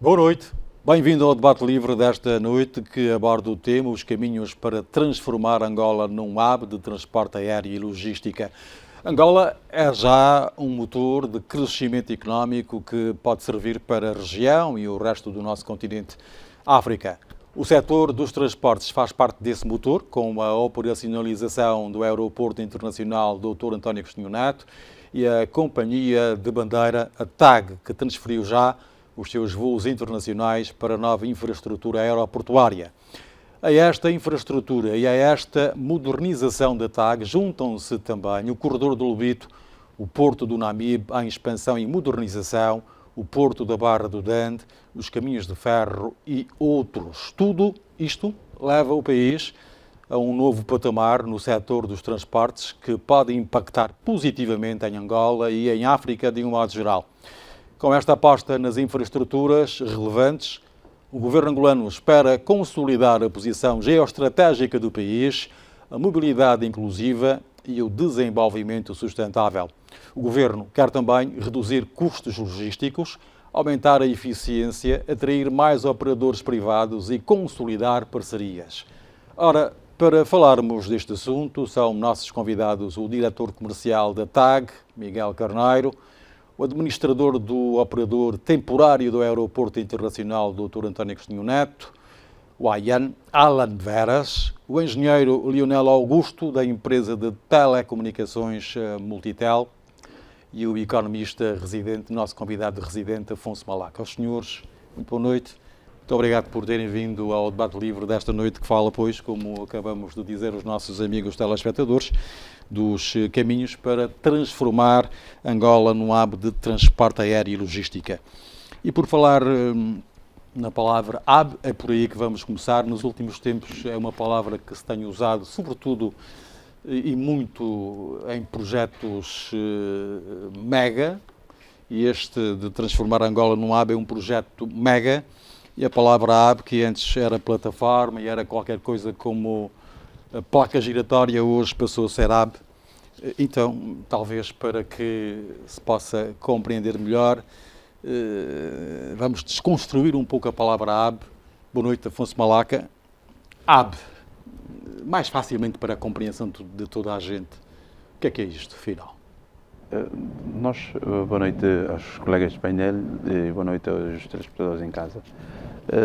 Boa noite, bem-vindo ao debate livre desta noite que aborda o tema os caminhos para transformar Angola num hub de transporte aéreo e logística. Angola é já um motor de crescimento económico que pode servir para a região e o resto do nosso continente, África. O setor dos transportes faz parte desse motor, com a operacionalização do Aeroporto Internacional Dr. António Agostinho Neto e a companhia de bandeira, a TAG, que transferiu já os seus voos internacionais para a nova infraestrutura aeroportuária. A esta infraestrutura e a esta modernização da TAG juntam-se também o Corredor do Lobito, o Porto do Namibe em expansão e modernização, o Porto da Barra do Dande, os caminhos de ferro e outros. Tudo isto leva o país a um novo patamar no setor dos transportes que pode impactar positivamente em Angola e em África de um modo geral. Com esta aposta nas infraestruturas relevantes, o governo angolano espera consolidar a posição geoestratégica do país, a mobilidade inclusiva e o desenvolvimento sustentável. O governo quer também reduzir custos logísticos, aumentar a eficiência, atrair mais operadores privados e consolidar parcerias. Ora, para falarmos deste assunto, são nossos convidados o diretor comercial da TAG, Miguel Carneiro, o administrador do operador temporário do Aeroporto Internacional Dr. António Agostinho Neto, o AIAN, Alan Veras, o engenheiro Leonel Augusto, da empresa de telecomunicações Multitel, e o economista residente, nosso convidado residente, Afonso Malaca. Aos senhores, muito boa noite. Muito obrigado por terem vindo ao debate livre desta noite que fala, pois, como acabamos de dizer os nossos amigos telespectadores, dos caminhos para transformar Angola num hub de transporte aéreo e logística. E por falar na palavra hub, é por aí que vamos começar. Nos últimos tempos é uma palavra que se tem usado, sobretudo e muito em projetos mega, e este de transformar Angola num hub é um projeto mega, e a palavra hub, que antes era plataforma e era qualquer coisa como a placa giratória, hoje passou a ser hub. Então, talvez para que se possa compreender melhor, vamos desconstruir um pouco a palavra hub. Boa noite, Afonso Malaca. Hub, mais facilmente para a compreensão de toda a gente. O que é isto, afinal? Boa noite aos colegas de painel e boa noite aos telespectadores em casa.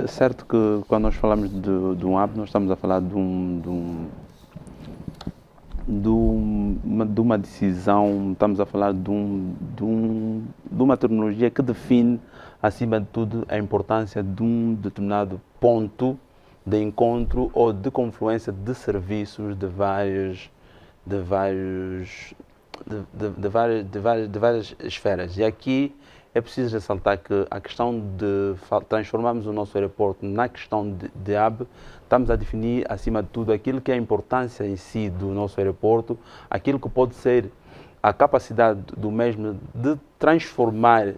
Certo que quando nós falamos de um hub, nós estamos a falar de uma decisão, estamos a falar de uma terminologia que define, acima de tudo, a importância de um determinado ponto de encontro ou de confluência de serviços de várias esferas. E aqui é preciso ressaltar que a questão de transformarmos o nosso aeroporto na questão de hub, estamos a definir, acima de tudo, aquilo que é a importância em si do nosso aeroporto, aquilo que pode ser a capacidade do mesmo de transformar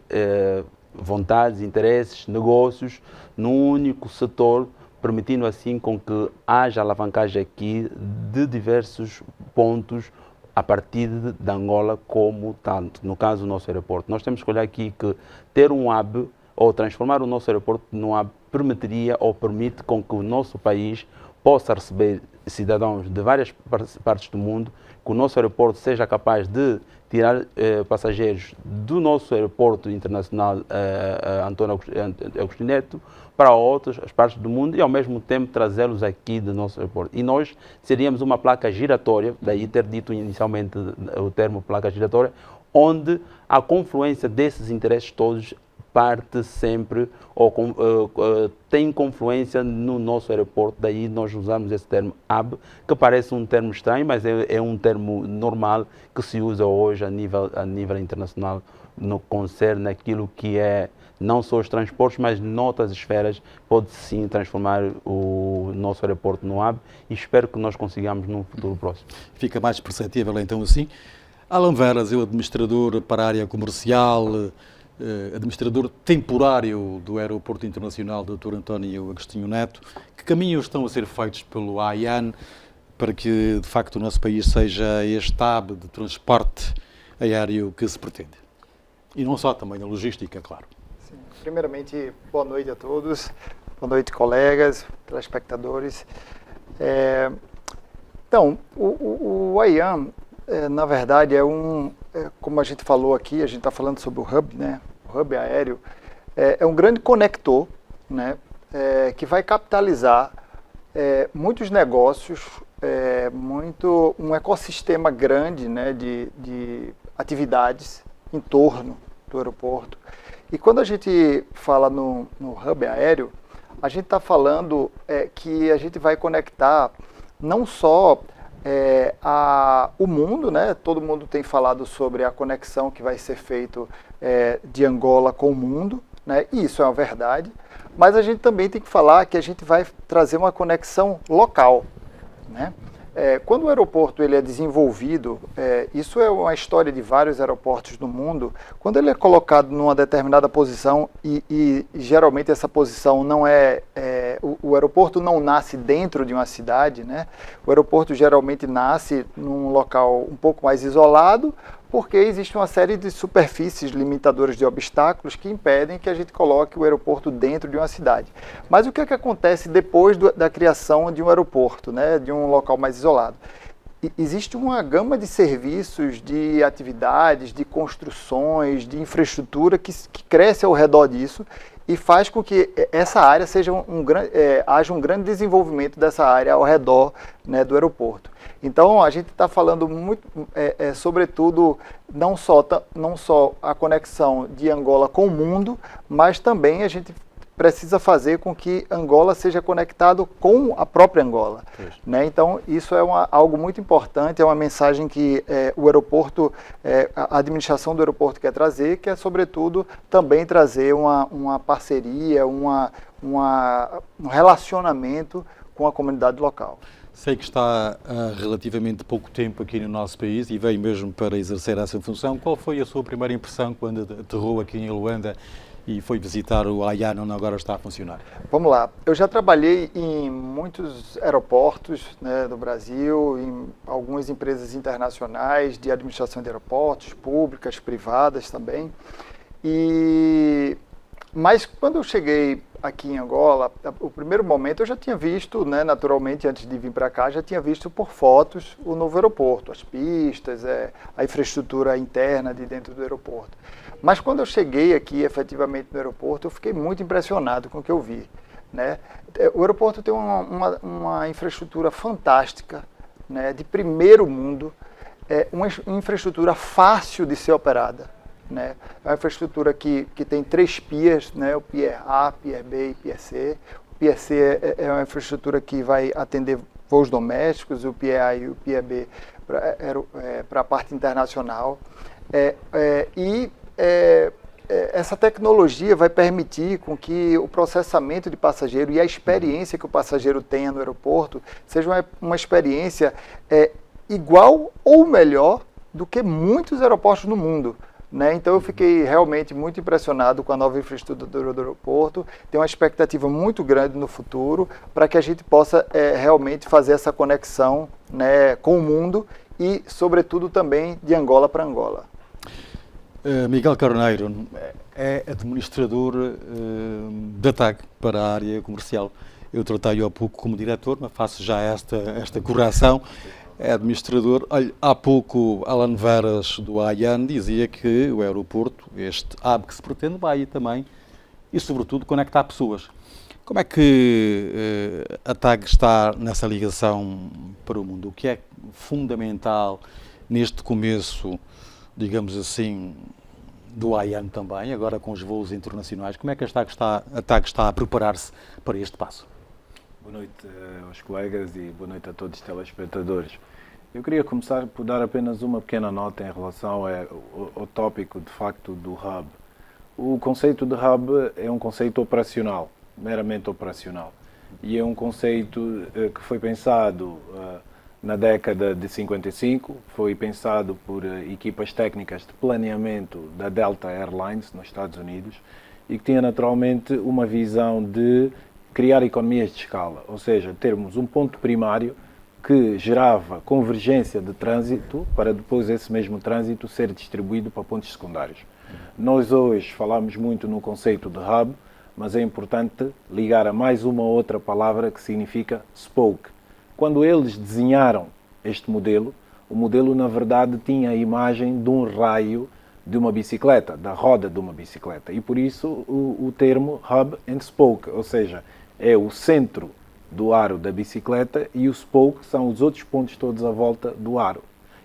vontades, interesses, negócios num único setor, permitindo assim com que haja alavancagem aqui de diversos pontos a partir de Angola como tanto, no caso do nosso aeroporto. Nós temos que olhar aqui que ter um hub ou transformar o nosso aeroporto num hub permitiria ou permite com que o nosso país possa receber cidadãos de várias partes do mundo, que o nosso aeroporto seja capaz de tirar passageiros do nosso aeroporto internacional António Agostinho Neto para outras partes do mundo e ao mesmo tempo trazê-los aqui do nosso aeroporto. E nós seríamos uma placa giratória, daí ter dito inicialmente o termo placa giratória, onde a confluência desses interesses todos parte sempre ou tem confluência no nosso aeroporto, daí nós usamos esse termo hub, que parece um termo estranho, mas é um termo normal que se usa hoje a nível internacional, no que concerne aquilo que é não só os transportes, mas noutras esferas, pode sim transformar o nosso aeroporto no hub e espero que nós consigamos num futuro próximo. Fica mais perceptível então assim. Alan Veras é o administrador para a área comercial, administrador temporário do Aeroporto Internacional Dr. António Agostinho Neto. Que caminhos estão a ser feitos pelo AIAN para que, de facto, o nosso país seja este hub de transporte aéreo que se pretende? E não só, também a logística, claro. Sim. Primeiramente, boa noite a todos, boa noite, colegas, telespectadores. Então, o IAM, na verdade, como a gente falou aqui, a gente está falando sobre o Hub, né? O Hub aéreo, é um grande conector, né? Que vai capitalizar muitos negócios, um ecossistema grande, né? de atividades em torno do aeroporto. E quando a gente fala no Hub aéreo, a gente está falando que a gente vai conectar não só o mundo, né? Todo mundo tem falado sobre a conexão que vai ser feita de Angola com o mundo, né? E isso é uma verdade, mas a gente também tem que falar que a gente vai trazer uma conexão local, né? Quando o aeroporto ele é desenvolvido, isso é uma história de vários aeroportos do mundo, quando ele é colocado numa determinada posição e geralmente essa posição não o aeroporto não nasce dentro de uma cidade, né? O aeroporto geralmente nasce num local um pouco mais isolado, porque existe uma série de superfícies limitadoras de obstáculos que impedem que a gente coloque o aeroporto dentro de uma cidade. Mas o que é que acontece depois da criação de um aeroporto, né, de um local mais isolado? Existe uma gama de serviços, de atividades, de construções, de infraestrutura que cresce ao redor disso e faz com que essa área seja haja um grande desenvolvimento dessa área ao redor, né, do aeroporto. Então, a gente está falando muito, sobretudo, não só a conexão de Angola com o mundo, mas também a gente precisa fazer com que Angola seja conectado com a própria Angola, né? Então, isso é algo muito importante, é uma mensagem que o aeroporto, a administração do aeroporto quer trazer, que é, sobretudo, também trazer uma parceria, um relacionamento com a comunidade local. Sei que está há relativamente pouco tempo aqui no nosso país e veio mesmo para exercer essa função. Qual foi a sua primeira impressão quando aterrou aqui em Luanda e foi visitar o IAN, onde agora está a funcionar? Vamos lá. Eu já trabalhei em muitos aeroportos, né, do Brasil, em algumas empresas internacionais de administração de aeroportos, públicas, privadas também. Mas quando eu cheguei aqui em Angola, o primeiro momento eu já tinha visto, né, naturalmente, antes de vir para cá, já tinha visto por fotos o novo aeroporto, as pistas, a infraestrutura interna de dentro do aeroporto. Mas quando eu cheguei aqui efetivamente no aeroporto, eu fiquei muito impressionado com o que eu vi, né? O aeroporto tem uma infraestrutura fantástica, né, de primeiro mundo, uma infraestrutura fácil de ser operada, né? É uma infraestrutura que tem 3 piers, né? O Pier A, Pier B e Pier C. O Pier C é uma infraestrutura que vai atender voos domésticos, o Pier A e o Pier B para a parte internacional. Essa tecnologia vai permitir com que o processamento de passageiro e a experiência que o passageiro tenha no aeroporto seja uma experiência igual ou melhor do que muitos aeroportos no mundo, né? Então eu fiquei realmente muito impressionado com a nova infraestrutura do aeroporto. Tem uma expectativa muito grande no futuro para que a gente possa realmente fazer essa conexão, né, com o mundo e, sobretudo, também de Angola para Angola. Miguel Carneiro é administrador da TAG para a área comercial. Eu tratei-o há pouco como diretor, mas faço já esta correção. É administrador. Olha, há pouco Alan Veras do IAN dizia que o aeroporto, este hub que se pretende, vai também e, sobretudo, conectar pessoas. Como é que a TAG está nessa ligação para o mundo? O que é fundamental neste começo, digamos assim, do IAN também, agora com os voos internacionais? Como é que a TAG está a preparar-se para este passo? Boa noite aos colegas e boa noite a todos os telespectadores. Eu queria começar por dar apenas uma pequena nota em relação ao tópico, de facto, do hub. O conceito de hub é um conceito operacional, meramente operacional. E é um conceito que foi pensado na década de 55, foi pensado por equipas técnicas de planeamento da Delta Airlines, nos Estados Unidos, e que tinha naturalmente uma visão de criar economias de escala, ou seja, termos um ponto primário que gerava convergência de trânsito para depois esse mesmo trânsito ser distribuído para pontos secundários. Nós hoje falamos muito no conceito de hub, mas é importante ligar a mais uma outra palavra que significa spoke. Quando eles desenharam este modelo, o modelo na verdade tinha a imagem de um raio de uma bicicleta, da roda de uma bicicleta. E por isso o termo hub and spoke, ou seja, é o centro do aro da bicicleta e o spoke são os outros pontos todos à volta do aro,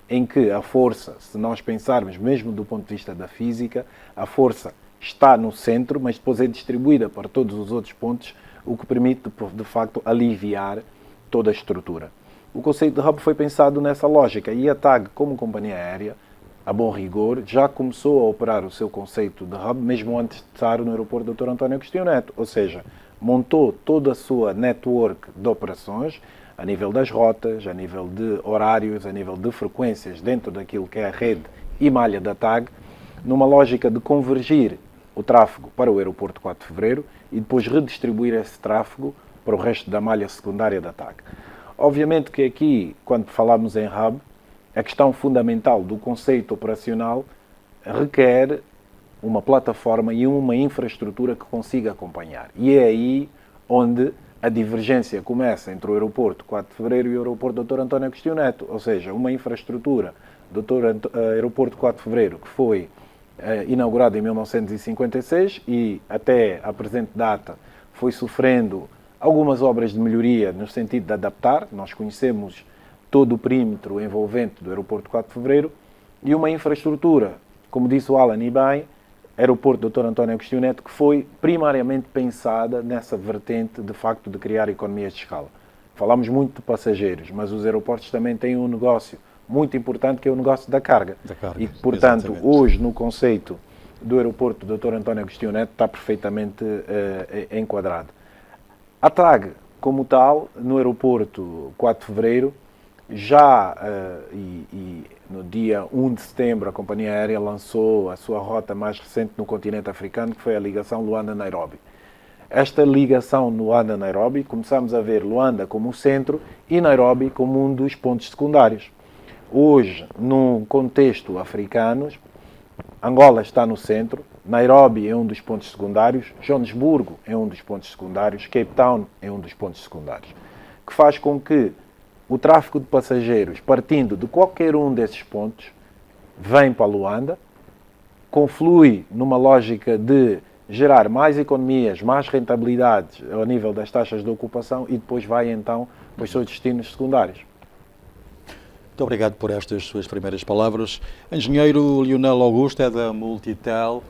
em que a força, se nós pensarmos mesmo do ponto de vista da física, a força está no centro, mas depois é distribuída para todos os outros pontos, o que permite de facto aliviar toda a estrutura. O conceito de hub foi pensado nessa lógica e a TAG, como companhia aérea, a bom rigor, já começou a operar o seu conceito de hub mesmo antes de estar no aeroporto Dr. António Agostinho Neto, ou seja, montou toda a sua network de operações a nível das rotas, a nível de horários, a nível de frequências dentro daquilo que é a rede e malha da TAG, numa lógica de convergir o tráfego para o aeroporto 4 de Fevereiro e depois redistribuir esse tráfego para o resto da malha secundária da TAG. Obviamente que aqui, quando falamos em hub, a questão fundamental do conceito operacional requer uma plataforma e uma infraestrutura que consiga acompanhar. E é aí onde a divergência começa entre o aeroporto 4 de Fevereiro e o aeroporto Dr. António Agostinho Neto, ou seja, uma infraestrutura do aeroporto 4 de Fevereiro que foi inaugurada em 1956 e até a presente data foi sofrendo algumas obras de melhoria no sentido de adaptar. Nós conhecemos todo o perímetro envolvente do aeroporto 4 de Fevereiro e uma infraestrutura, como disse o Alan e bem, aeroporto Dr. António Agostinho Neto, que foi primariamente pensada nessa vertente de facto de criar economias de escala. Falamos muito de passageiros, mas os aeroportos também têm um negócio muito importante que é o negócio da carga. E, portanto, exatamente, hoje no conceito do aeroporto Dr. António Agostinho Neto está perfeitamente enquadrado. A TAG, como tal, no aeroporto 4 de Fevereiro, já no dia 1 de setembro a companhia aérea lançou a sua rota mais recente no continente africano, que foi a ligação Luanda-Nairobi. Esta ligação Luanda-Nairobi, começamos a ver Luanda como o centro e Nairobi como um dos pontos secundários. Hoje, num contexto africano, Angola está no centro, Nairobi é um dos pontos secundários, Joanesburgo é um dos pontos secundários, Cape Town é um dos pontos secundários, que faz com que o tráfego de passageiros, partindo de qualquer um desses pontos, vem para Luanda, conflui numa lógica de gerar mais economias, mais rentabilidades ao nível das taxas de ocupação e depois vai então para os seus destinos secundários. Muito obrigado por estas suas primeiras palavras. Engenheiro Lionel Augusto é da Multitel.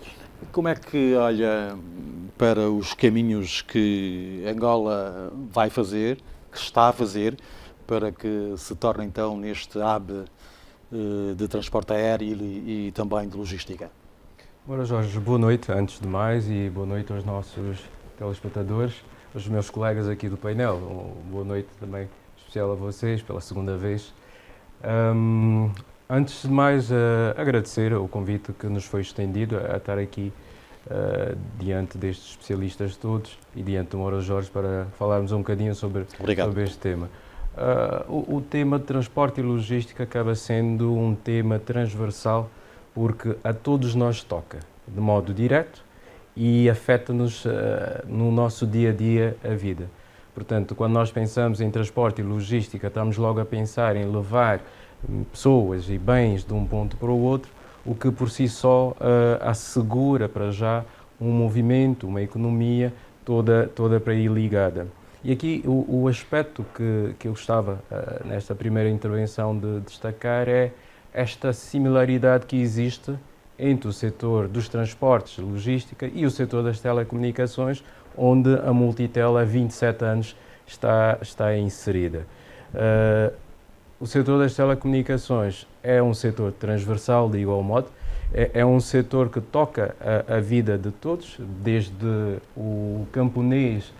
Como é que olha para os caminhos que Angola vai fazer, que está a fazer, para que se torne então neste hub de transporte aéreo e também de logística? Ora, Jorge, boa noite antes de mais e boa noite aos nossos telespectadores, aos meus colegas aqui do painel. Boa noite também especial a vocês pela segunda vez. Antes de mais, agradecer o convite que nos foi estendido a estar aqui diante destes especialistas todos e diante do Mauro Jorge para falarmos um bocadinho sobre este tema. O tema de transporte e logística acaba sendo um tema transversal porque a todos nós toca, de modo direto, e afeta-nos no nosso dia-a-dia a vida. Portanto, quando nós pensamos em transporte e logística, estamos logo a pensar em levar pessoas e bens de um ponto para o outro, o que por si só assegura para já um movimento, uma economia toda para aí ligada. E aqui o aspecto que eu gostava nesta primeira intervenção de destacar é esta similaridade que existe entre o setor dos transportes, logística e o setor das telecomunicações, onde a Multitel há 27 anos está inserida. O setor das telecomunicações é um setor transversal, de igual modo, é um setor que toca a vida de todos, desde o camponês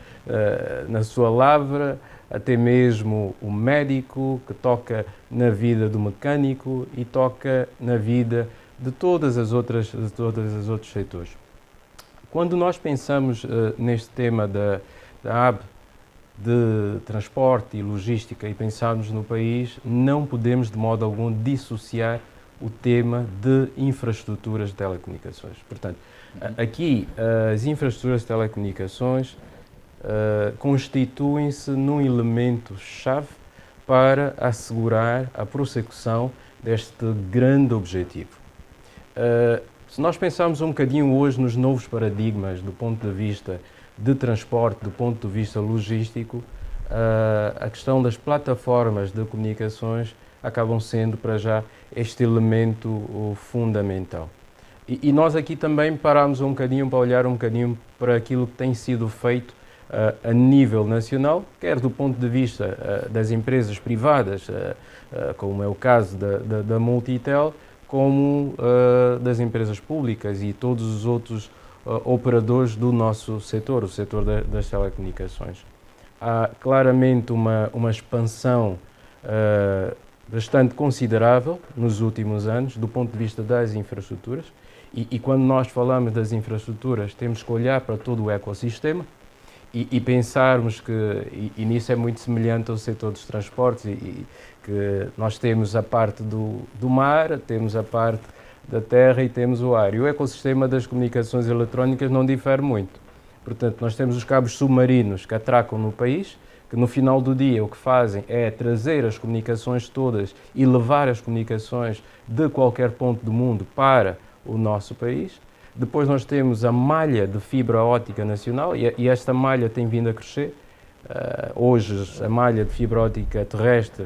na sua lavra, até mesmo o médico, que toca na vida do mecânico e toca na vida de todos os outros setores. Quando nós pensamos neste tema da hub de transporte e logística e pensarmos no país, não podemos de modo algum dissociar o tema de infraestruturas de telecomunicações. Portanto, aqui as infraestruturas de telecomunicações constituem-se num elemento-chave para assegurar a prossecução deste grande objetivo. Se nós pensarmos um bocadinho hoje nos novos paradigmas do ponto de vista de transporte, do ponto de vista logístico, a questão das plataformas de comunicações acabam sendo, para já, este elemento fundamental. E nós aqui também paramos um bocadinho para olhar um bocadinho para aquilo que tem sido feito a nível nacional, quer do ponto de vista das empresas privadas, como é o caso da Multitel, como das empresas públicas e todos os outros operadores do nosso setor, o setor das telecomunicações. Há claramente uma expansão bastante considerável nos últimos anos do ponto de vista das infraestruturas e quando nós falamos das infraestruturas temos que olhar para todo o ecossistema e pensarmos que, e nisso é muito semelhante ao setor dos transportes, que nós temos a parte do mar, temos a parte da terra e temos o ar. E o ecossistema das comunicações eletrónicas não difere muito. Portanto, nós temos os cabos submarinos que atracam no país, que no final do dia o que fazem é trazer as comunicações todas e levar as comunicações de qualquer ponto do mundo para o nosso país. Depois nós temos a malha de fibra óptica nacional e esta malha tem vindo a crescer. Hoje a malha de fibra óptica terrestre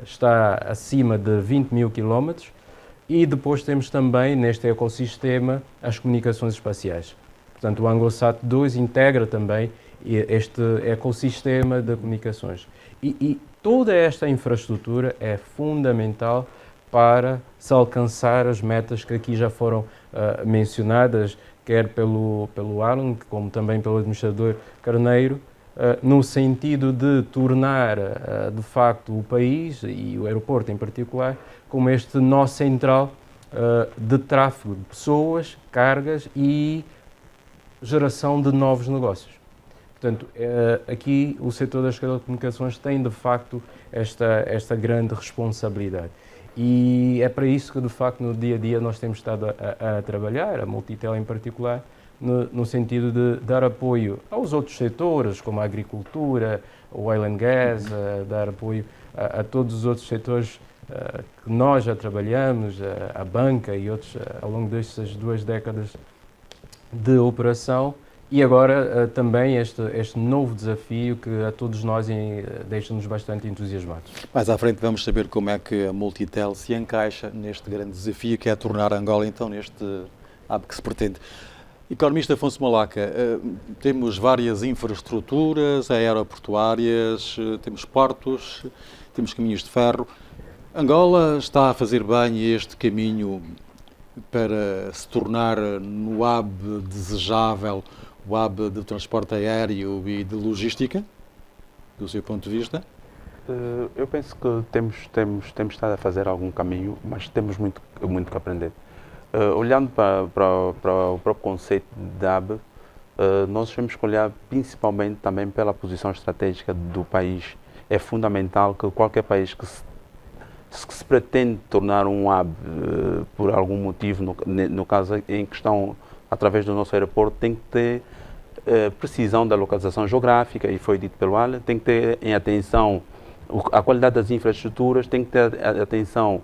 está acima de 20 mil quilómetros e depois temos também neste ecossistema as comunicações espaciais. Portanto, o AngloSat 2 integra também este ecossistema de comunicações. E toda esta infraestrutura é fundamental para se alcançar as metas que aqui já foram mencionadas, quer pelo Alan, como também pelo administrador Carneiro, no sentido de tornar, de facto, o país e o aeroporto em particular, como este nó central de tráfego de pessoas, cargas e geração de novos negócios. Portanto, aqui o setor das telecomunicações tem, de facto, esta grande responsabilidade. E é para isso que, de facto, no dia a dia nós temos estado a trabalhar, a Multitel em particular, no sentido de dar apoio aos outros setores, como a agricultura, o oil and gas, dar apoio a todos os outros setores que nós já trabalhamos, a banca e outros, ao longo destas 2 décadas de operação. E agora também este novo desafio que a todos nós deixa-nos bastante entusiasmados. Mais à frente vamos saber como é que a Multitel se encaixa neste grande desafio que é tornar Angola então neste hub que se pretende. Economista Afonso Malaca, temos várias infraestruturas aeroportuárias, temos portos, temos caminhos de ferro. Angola está a fazer bem este caminho para se tornar no hub desejável, o hub de transporte aéreo e de logística, do seu ponto de vista? Eu penso que temos estado a fazer algum caminho, mas temos muito que aprender. Olhando para o próprio conceito de hub, nós temos que olhar principalmente também pela posição estratégica do país. É fundamental que qualquer país que se pretende tornar um hub por algum motivo, no caso em questão, através do nosso aeroporto, tem que ter precisão da localização geográfica, e foi dito pelo Alan, tem que ter em atenção a qualidade das infraestruturas, tem que ter atenção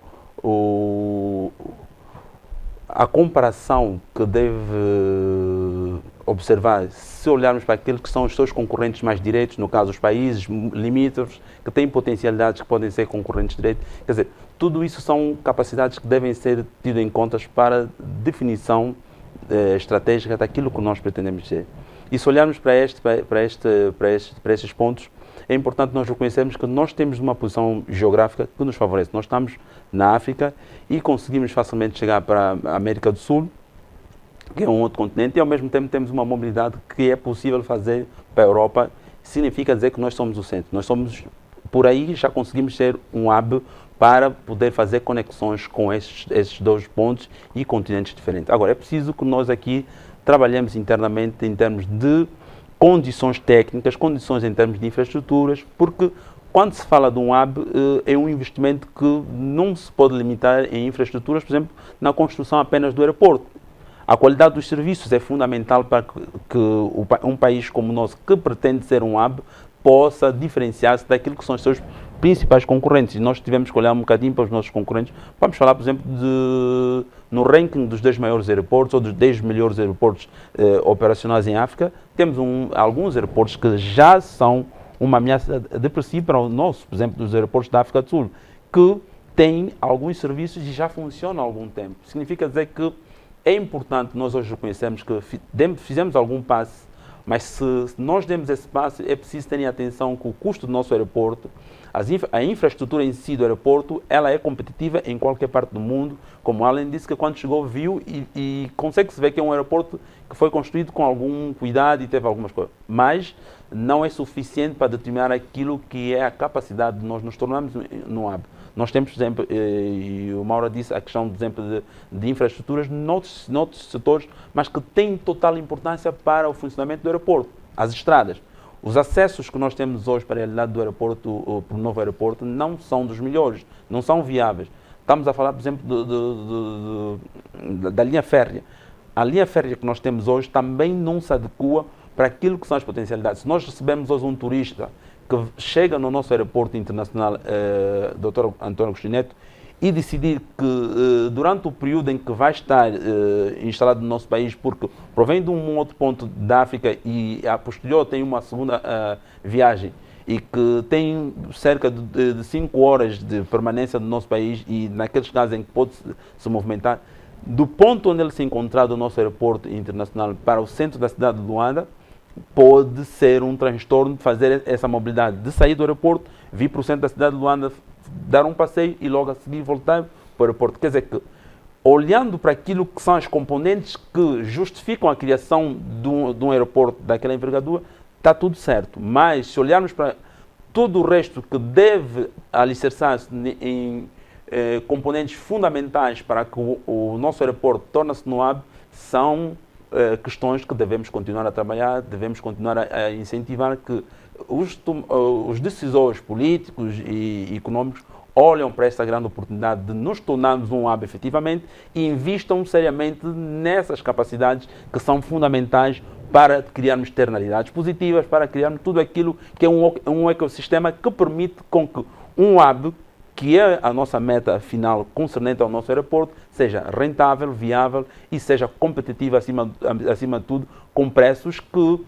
a comparação que deve observar, se olharmos para aquilo que são os seus concorrentes mais diretos, no caso os países limítrofes, que têm potencialidades que podem ser concorrentes diretos. Quer dizer, tudo isso são capacidades que devem ser tidas em conta para definição estratégica daquilo que nós pretendemos ser. E se olharmos para estes pontos, é importante nós reconhecermos que nós temos uma posição geográfica que nos favorece. Nós estamos na África e conseguimos facilmente chegar para a América do Sul, que é um outro continente, e ao mesmo tempo temos uma mobilidade que é possível fazer para a Europa. Significa dizer que nós somos o centro. Nós somos, por aí já conseguimos ser um hub para poder fazer conexões com esses 2 pontos e continentes diferentes. Agora, é preciso que nós aqui trabalhemos internamente em termos de condições técnicas, condições em termos de infraestruturas, porque quando se fala de um hub, é um investimento que não se pode limitar em infraestruturas, por exemplo, na construção apenas do aeroporto. A qualidade dos serviços é fundamental para que um país como o nosso, que pretende ser um hub, possa diferenciar-se daquilo que são os seus principais concorrentes. E nós tivemos que olhar um bocadinho para os nossos concorrentes. Vamos falar, por exemplo, no ranking dos 10 maiores aeroportos ou dos 10 melhores aeroportos operacionais em África, temos alguns aeroportos que já são uma ameaça de per si para o nosso, por exemplo, dos aeroportos da África do Sul, que têm alguns serviços e já funcionam há algum tempo. Significa dizer que é importante nós hoje reconhecermos que fizemos algum passo, mas se nós demos esse passo, é preciso ter em atenção que o custo do nosso aeroporto, a infraestrutura em si do aeroporto, ela é competitiva em qualquer parte do mundo, como Alan disse, que quando chegou viu e consegue-se ver que é um aeroporto que foi construído com algum cuidado e teve algumas coisas, mas não é suficiente para determinar aquilo que é a capacidade de nós nos tornarmos no hub. Nós temos, por exemplo, e o Mauro disse, a questão, por exemplo, de infraestruturas noutros setores, mas que têm total importância para o funcionamento do aeroporto. As estradas. Os acessos que nós temos hoje para a realidade do aeroporto, para o novo aeroporto, não são dos melhores, não são viáveis. Estamos a falar, por exemplo, da linha férrea. A linha férrea que nós temos hoje também não se adequa para aquilo que são as potencialidades. Se nós recebemos hoje um turista que chega no nosso aeroporto internacional, Dr. António Agostinho Neto, e decidir que durante o período em que vai estar instalado no nosso país, porque provém de um outro ponto da África e a posterior tem uma segunda viagem e que tem cerca de 5 horas de permanência no nosso país e naqueles casos em que pode se movimentar, do ponto onde ele se encontrar do nosso aeroporto internacional para o centro da cidade de Luanda, pode ser um transtorno de fazer essa mobilidade, de sair do aeroporto, vir para o centro da cidade de Luanda, dar um passeio e logo a seguir voltar para o aeroporto. Quer dizer que, olhando para aquilo que são as componentes que justificam a criação de um aeroporto daquela envergadura, está tudo certo. Mas se olharmos para todo o resto que deve alicerçar-se em componentes fundamentais para que o nosso aeroporto torne-se no hub, são questões que devemos continuar a trabalhar, devemos continuar a incentivar que os decisores políticos e econômicos olham para esta grande oportunidade de nos tornarmos um hub efetivamente e investam seriamente nessas capacidades que são fundamentais para criarmos externalidades positivas, para criarmos tudo aquilo que é um ecossistema que permite com que um hub, que é a nossa meta final concernente ao nosso aeroporto, seja rentável, viável e seja competitivo acima de tudo, com preços que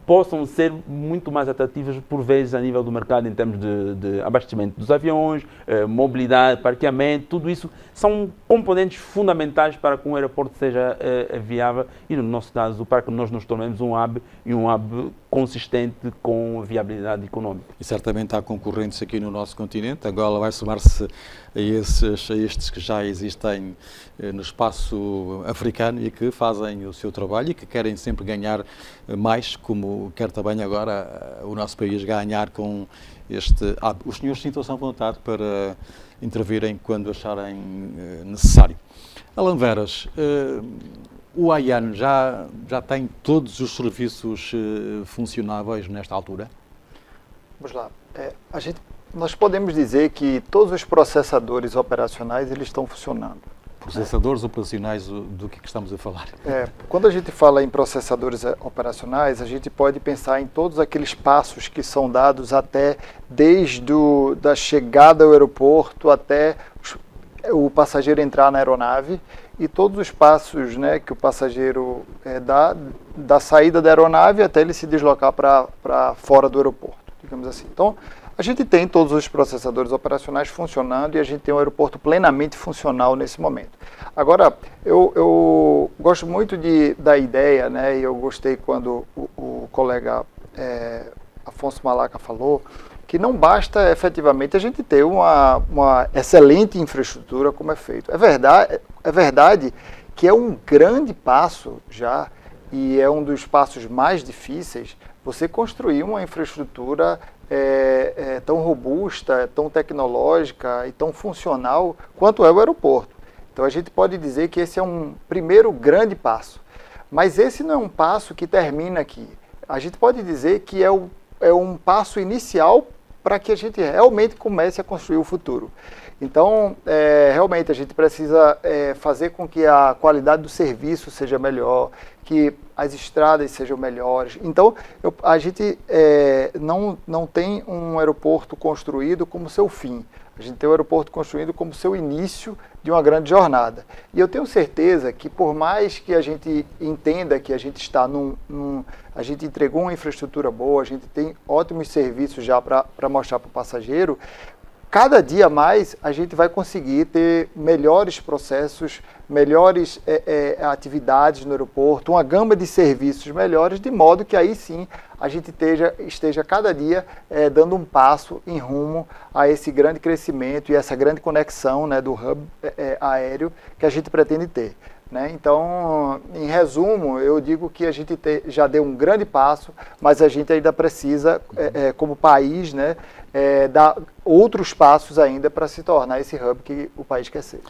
possam ser muito mais atrativos por vezes a nível do mercado em termos de abastecimento dos aviões, mobilidade, parqueamento, tudo isso são componentes fundamentais para que um aeroporto seja viável e, no nosso caso, para que nós nos tornemos um hub e um hub consistente com viabilidade económica. E certamente há concorrentes aqui no nosso continente. Angola vai somar-se a estes que já existem no espaço africano e que fazem o seu trabalho e que querem sempre ganhar mais, como quer também agora o nosso país ganhar com este hub. Os senhores sintam-se à vontade para intervirem quando acharem necessário. Alan Veras, o AIAN já tem todos os serviços funcionáveis nesta altura? Vamos lá. Nós podemos dizer que todos os processadores operacionais eles estão funcionando. Processadores operacionais, do que estamos a falar? Quando a gente fala em processadores operacionais, a gente pode pensar em todos aqueles passos que são dados desde da chegada ao aeroporto até o passageiro entrar na aeronave e todos os passos, né, que o passageiro dá da saída da aeronave até ele se deslocar para fora do aeroporto, digamos assim. Então, a gente tem todos os processadores operacionais funcionando e a gente tem um aeroporto plenamente funcional nesse momento. Agora, eu gosto muito da ideia, né, e eu gostei quando o colega Afonso Malaca falou, que não basta efetivamente a gente ter uma excelente infraestrutura como é feito. É verdade que é um grande passo já, e é um dos passos mais difíceis, você construir uma infraestrutura tão robusta, tão tecnológica e tão funcional quanto é o aeroporto. Então a gente pode dizer que esse é um primeiro grande passo. Mas esse não é um passo que termina aqui. A gente pode dizer que é um passo inicial para que a gente realmente comece a construir o futuro. Então, realmente a gente precisa fazer com que a qualidade do serviço seja melhor, que as estradas sejam melhores. Então, a gente não tem um aeroporto construído como seu fim. A gente tem um aeroporto construído como seu início de uma grande jornada. E eu tenho certeza que, por mais que a gente entenda que a gente está a gente entregou uma infraestrutura boa, a gente tem ótimos serviços já para mostrar para o passageiro, cada dia mais a gente vai conseguir ter melhores processos, melhores atividades no aeroporto, uma gama de serviços melhores, de modo que aí sim a gente esteja cada dia dando um passo em rumo a esse grande crescimento e essa grande conexão, né, do hub aéreo que a gente pretende ter. Né? Então, em resumo, eu digo que a gente já deu um grande passo, mas a gente ainda precisa, como país, né, dar outros passos ainda para se tornar esse hub que o país quer ser.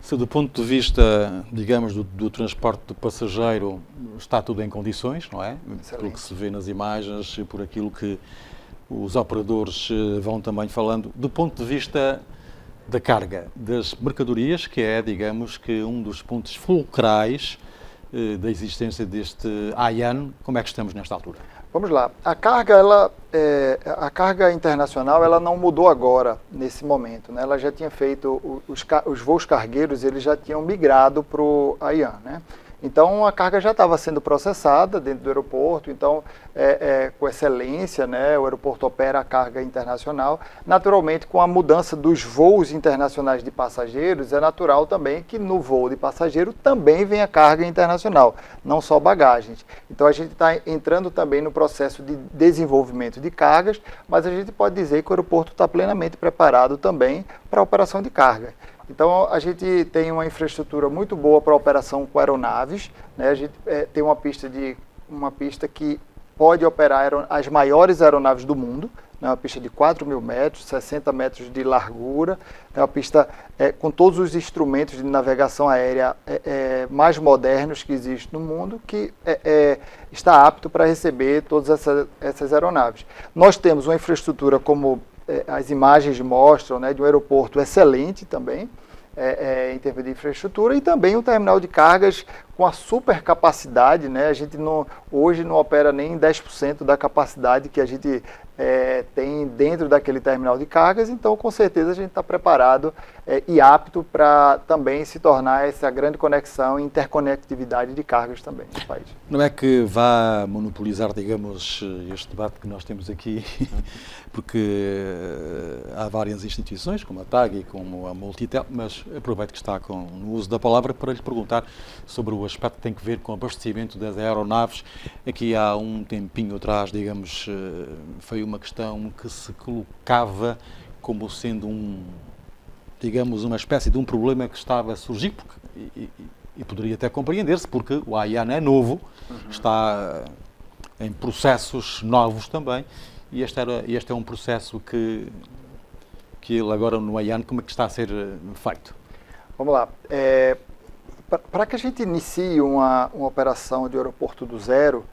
Se do ponto de vista, digamos, do transporte do passageiro está tudo em condições, não é? Excelente. Pelo que se vê nas imagens e por aquilo que os operadores vão também falando. Do ponto de vista da carga das mercadorias, que é, digamos, que um dos pontos fulcrais da existência deste AIAN, como é que estamos nesta altura? Vamos lá. A carga internacional, ela não mudou agora, nesse momento, né? Ela já tinha feito, os voos cargueiros, eles já tinham migrado para o AIAN, né? Então, a carga já estava sendo processada dentro do aeroporto, então, com excelência, né, o aeroporto opera a carga internacional. Naturalmente, com a mudança dos voos internacionais de passageiros, é natural também que no voo de passageiro também venha carga internacional, não só bagagens. Então, a gente está entrando também no processo de desenvolvimento de cargas, mas a gente pode dizer que o aeroporto está plenamente preparado também para a operação de carga. Então, a gente tem uma infraestrutura muito boa para a operação com aeronaves, né? A gente tem uma pista que pode operar as maiores aeronaves do mundo, né? Uma pista de 4.000 metros, 60 metros de largura, é uma pista com todos os instrumentos de navegação aérea mais modernos que existem no mundo, que está apto para receber todas essas aeronaves. Nós temos uma infraestrutura como as imagens mostram, né, de um aeroporto excelente também, em termos de infraestrutura, e também um terminal de cargas com a super capacidade, né? A gente hoje não opera nem 10% da capacidade que a gente tem dentro daquele terminal de cargas, então com certeza a gente está preparado e apto para também se tornar essa grande conexão e interconectividade de cargas também no país. Não é que vá monopolizar, digamos, este debate que nós temos aqui, porque há várias instituições, como a TAG e como a Multitel, mas aproveito que está no uso da palavra para lhe perguntar sobre o aspecto que tem que ver com o abastecimento das aeronaves. Aqui há um tempinho atrás, digamos, foi uma questão que se colocava como sendo digamos, uma espécie de um problema que estava a surgir, e poderia até compreender-se, porque o AIAN é novo, está em processos novos também, e este é um processo que ele agora no AIAN, como é que está a ser feito? Vamos lá. Para que a gente inicie uma operação de aeroporto do zero,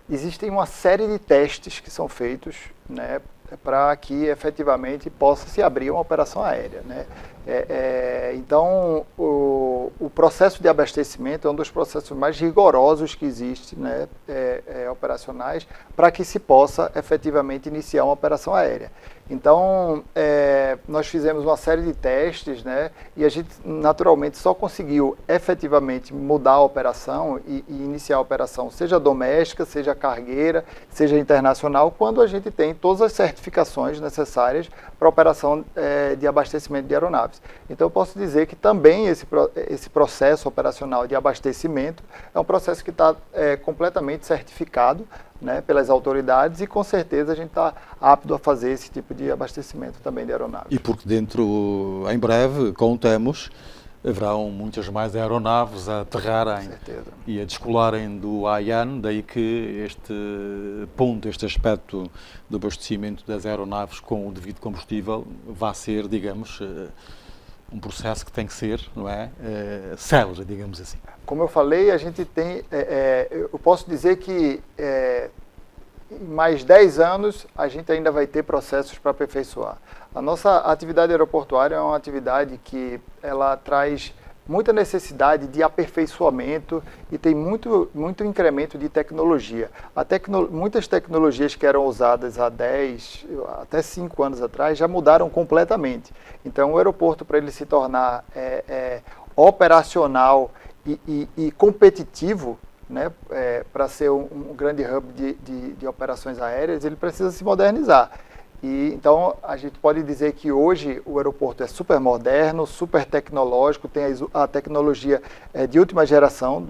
existem uma série de testes que são feitos, né, para que efetivamente possa se abrir uma operação aérea, né? Então, o processo de abastecimento é um dos processos mais rigorosos que existe, né, operacionais, para que se possa efetivamente iniciar uma operação aérea. Então, nós fizemos uma série de testes, né, e a gente naturalmente só conseguiu efetivamente mudar a operação e iniciar a operação, seja doméstica, seja cargueira, seja internacional, quando a gente tem todas as certificações necessárias para a operação de abastecimento de aeronaves. Então, eu posso dizer que também esse processo operacional de abastecimento é um processo que está completamente certificado, né, pelas autoridades, e com certeza a gente está apto a fazer esse tipo de abastecimento também de aeronaves. E porque dentro, em breve, contamos, haverão muitas mais aeronaves a aterrarem e a descolarem do AIAN, daí que este aspecto do abastecimento das aeronaves com o devido combustível vai ser, digamos, um processo que tem que ser, não é, célere, digamos assim. Como eu falei, a gente tem, eu posso dizer que em mais 10 anos, a gente ainda vai ter processos para aperfeiçoar. A nossa atividade aeroportuária é uma atividade que ela traz muita necessidade de aperfeiçoamento e tem muito incremento de tecnologia. Muitas tecnologias que eram usadas há 10, até 5 anos atrás já mudaram completamente. Então, o aeroporto, para ele se tornar operacional e competitivo, né, para ser um grande hub de operações aéreas, ele precisa se modernizar. Então, a gente pode dizer que hoje o aeroporto é super moderno, super tecnológico, tem a tecnologia de última geração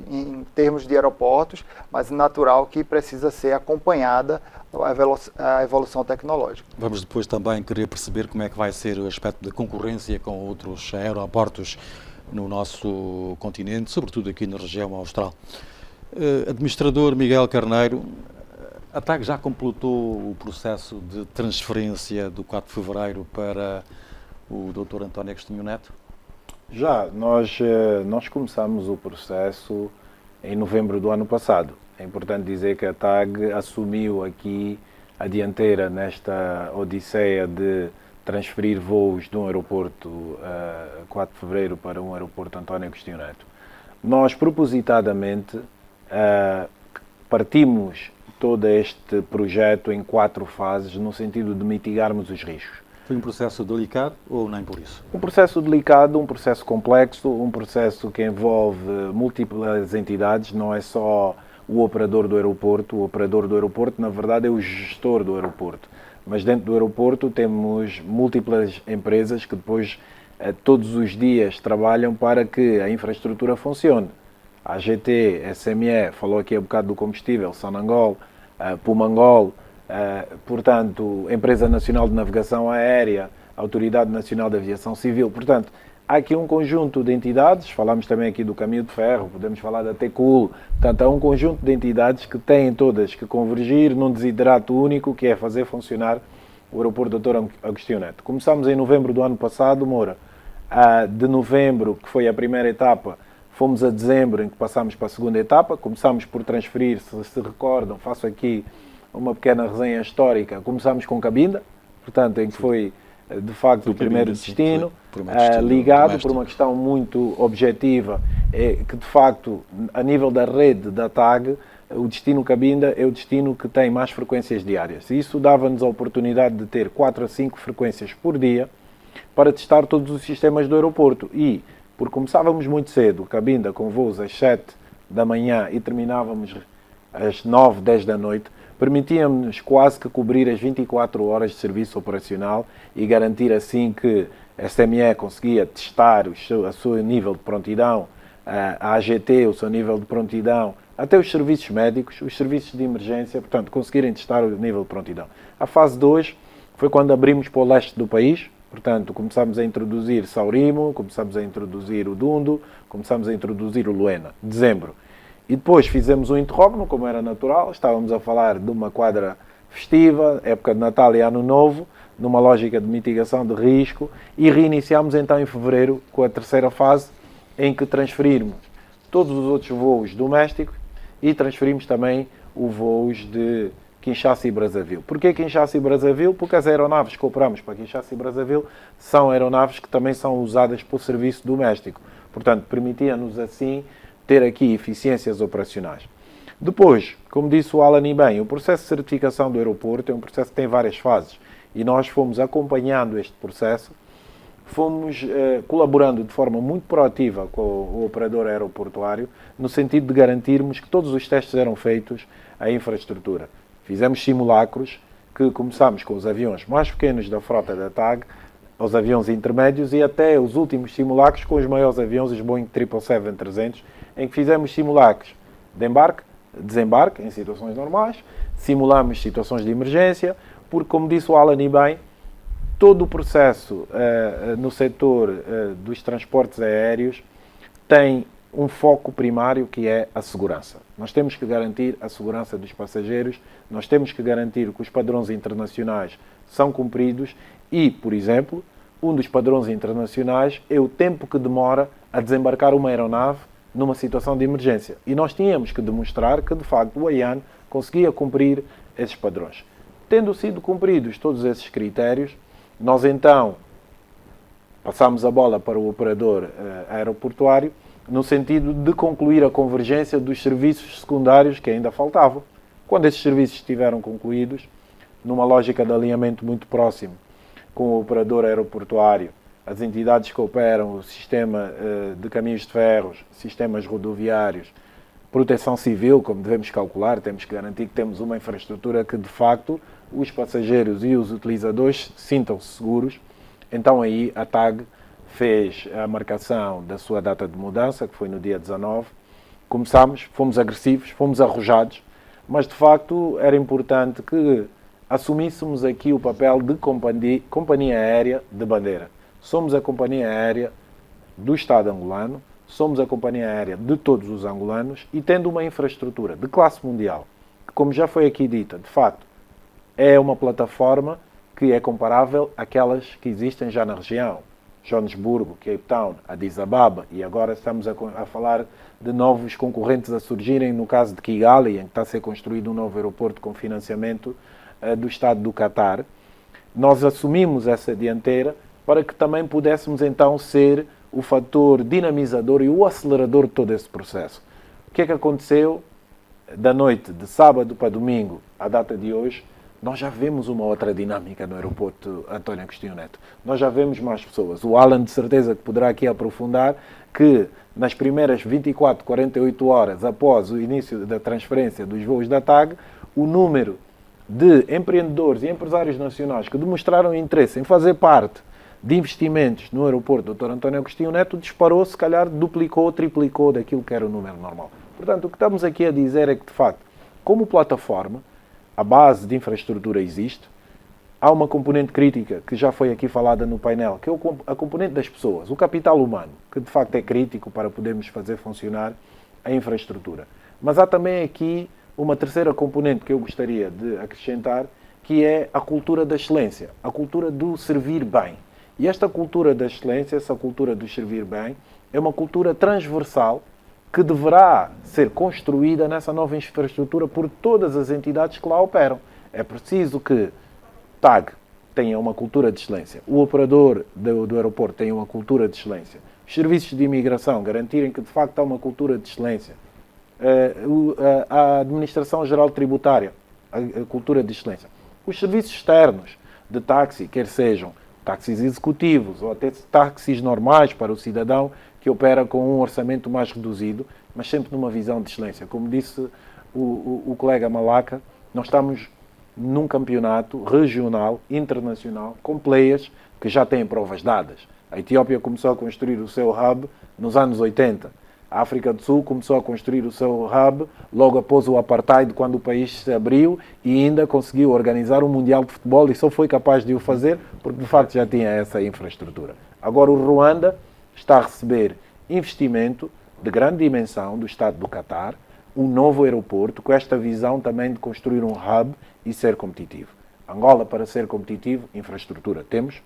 em termos de aeroportos, mas natural que precisa ser acompanhada a evolução tecnológica. Vamos depois também querer perceber como é que vai ser o aspecto da concorrência com outros aeroportos no nosso continente, sobretudo aqui na região austral. Administrador Miguel Carneiro, a TAG já completou o processo de transferência do 4 de fevereiro para o Dr. António Agostinho Neto? Já, nós começamos o processo em novembro do ano passado. É importante dizer que a TAG assumiu aqui a dianteira nesta odisseia de transferir voos de um aeroporto 4 de fevereiro para um aeroporto António Agostinho Neto. Nós, propositadamente, partimos todo este projeto em 4 fases, no sentido de mitigarmos os riscos. Foi um processo delicado ou nem por isso? Um processo delicado, um processo complexo, um processo que envolve múltiplas entidades, não é só o operador do aeroporto. O operador do aeroporto, na verdade, é o gestor do aeroporto. Mas dentro do aeroporto temos múltiplas empresas que depois, todos os dias, trabalham para que a infraestrutura funcione. A AGT, SME, falou aqui há bocado do combustível, Sonangol, Pumangol, portanto, Empresa Nacional de Navegação Aérea, Autoridade Nacional de Aviação Civil. Portanto, há aqui um conjunto de entidades, falamos também aqui do Caminho de Ferro, podemos falar da TECUL, portanto, há um conjunto de entidades que têm todas que convergir num desiderato único, que é fazer funcionar o aeroporto Dr. Agostinho Neto. Começámos em novembro do ano passado, Moura. De novembro, que foi a primeira etapa, fomos a dezembro, em que passámos para a segunda etapa. Começámos por transferir, se recordam, faço aqui uma pequena resenha histórica. Começámos com Cabinda, portanto, em que foi, de facto, o primeiro destino, ligado doméstico, por uma questão muito objetiva, que, de facto, a nível da rede da TAG, o destino Cabinda é o destino que tem mais frequências diárias. E isso dava-nos a oportunidade de ter 4 a 5 frequências por dia para testar todos os sistemas do aeroporto. E, porque começávamos muito cedo, Cabinda com voos às 7 da manhã e terminávamos às 9, 10 da noite, permitia-nos quase que cobrir as 24 horas de serviço operacional e garantir assim que a SME conseguia testar o seu nível de prontidão, a AGT o seu nível de prontidão, até os serviços médicos, os serviços de emergência, portanto, conseguirem testar o nível de prontidão. A fase 2 foi quando abrimos para o leste do país. Portanto, começámos a introduzir Saurimo, começámos a introduzir o Dundo, começámos a introduzir o Luena, dezembro. E depois fizemos o interrogno, como era natural, estávamos a falar de uma quadra festiva, época de Natal e Ano Novo, numa lógica de mitigação de risco, e reiniciámos então em fevereiro com a terceira fase, em que transferimos todos os outros voos domésticos e transferimos também os voos de Kinshasa e Brazzaville. Porquê Kinshasa e Brazzaville? Porque as aeronaves que operamos para Kinshasa e Brazzaville são aeronaves que também são usadas para o serviço doméstico. Portanto, permitia-nos assim ter aqui eficiências operacionais. Depois, como disse o Alan e bem, o processo de certificação do aeroporto é um processo que tem várias fases e nós fomos acompanhando este processo, fomos colaborando de forma muito proativa com o operador aeroportuário no sentido de garantirmos que todos os testes eram feitos à infraestrutura. Fizemos simulacros, que começámos com os aviões mais pequenos da frota da TAG, os aviões intermédios e até os últimos simulacros com os maiores aviões, os Boeing 777-300, em que fizemos simulacros de embarque, desembarque, em situações normais, simulamos situações de emergência, porque, como disse o Alan e bem, todo o processo no setor dos transportes aéreos tem um foco primário que é a segurança. Nós temos que garantir a segurança dos passageiros, nós temos que garantir que os padrões internacionais são cumpridos e, por exemplo, um dos padrões internacionais é o tempo que demora a desembarcar uma aeronave numa situação de emergência. E nós tínhamos que demonstrar que, de facto, o AIAN conseguia cumprir esses padrões. Tendo sido cumpridos todos esses critérios, nós então passámos a bola para o operador aeroportuário no sentido de concluir a convergência dos serviços secundários que ainda faltavam. Quando esses serviços estiveram concluídos, numa lógica de alinhamento muito próximo com o operador aeroportuário, as entidades que operam o sistema de caminhos de ferros, sistemas rodoviários, proteção civil, como devemos calcular, temos que garantir que temos uma infraestrutura que, de facto, os passageiros e os utilizadores sintam-se seguros. Então aí a TAG fez a marcação da sua data de mudança, que foi no dia 19. Começámos, fomos agressivos, fomos arrojados, mas de facto era importante que assumíssemos aqui o papel de companhia aérea de bandeira. Somos a companhia aérea do Estado angolano, somos a companhia aérea de todos os angolanos e tendo uma infraestrutura de classe mundial, que, como já foi aqui dita, de facto, é uma plataforma que é comparável àquelas que existem já na região. Joanesburgo, Cape Town, Addis Ababa, e agora estamos a falar de novos concorrentes a surgirem, no caso de Kigali, em que está a ser construído um novo aeroporto com financiamento do Estado do Catar. Nós assumimos essa dianteira para que também pudéssemos então ser o fator dinamizador e o acelerador de todo esse processo. O que é que aconteceu da noite de sábado para domingo, à data de hoje? Nós já vemos uma outra dinâmica no aeroporto António Agostinho Neto. Nós já vemos mais pessoas. O Alan, de certeza, que poderá aqui aprofundar que nas primeiras 24, 48 horas após o início da transferência dos voos da TAG, o número de empreendedores e empresários nacionais que demonstraram interesse em fazer parte de investimentos no aeroporto Dr. António Agostinho Neto disparou, se calhar duplicou, triplicou daquilo que era o número normal. Portanto, o que estamos aqui a dizer é que, de facto, como plataforma, a base de infraestrutura existe, há uma componente crítica que já foi aqui falada no painel, que é a componente das pessoas, o capital humano, que de facto é crítico para podermos fazer funcionar a infraestrutura. Mas há também aqui uma terceira componente que eu gostaria de acrescentar, que é a cultura da excelência, a cultura do servir bem. E esta cultura da excelência, essa cultura do servir bem, é uma cultura transversal que deverá ser construída nessa nova infraestrutura por todas as entidades que lá operam. É preciso que TAG tenha uma cultura de excelência, o operador do aeroporto tenha uma cultura de excelência, os serviços de imigração garantirem que de facto há uma cultura de excelência, a Administração Geral Tributária, a cultura de excelência, os serviços externos de táxi, quer sejam táxis executivos ou até táxis normais para o cidadão que opera com um orçamento mais reduzido, mas sempre numa visão de excelência. Como disse o colega Malaca, nós estamos num campeonato regional, internacional, com players que já têm provas dadas. A Etiópia começou a construir o seu hub nos anos 80. A África do Sul começou a construir o seu hub logo após o apartheid, quando o país se abriu e ainda conseguiu organizar um Mundial de Futebol e só foi capaz de o fazer porque, de facto, já tinha essa infraestrutura. Agora o Ruanda está a receber investimento de grande dimensão do Estado do Catar, um novo aeroporto, com esta visão também de construir um hub e ser competitivo. Angola, para ser competitivo, infraestrutura temos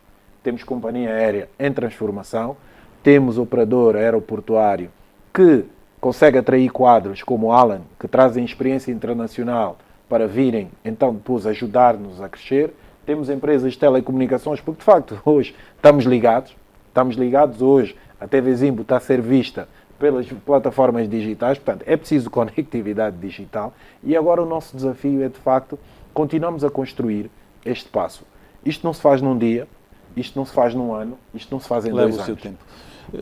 companhia aérea em transformação, temos operador aeroportuário que consegue atrair quadros como o Alan, que trazem experiência internacional para virem, então, depois ajudar-nos a crescer. Temos empresas de telecomunicações, porque, de facto, hoje estamos ligados hoje. A TV Zimbo está a ser vista pelas plataformas digitais, portanto, é preciso conectividade digital. E agora o nosso desafio é, de facto, continuamos a construir este passo. Isto não se faz num dia, isto não se faz num ano, isto não se faz em 2 anos. Leva o seu tempo.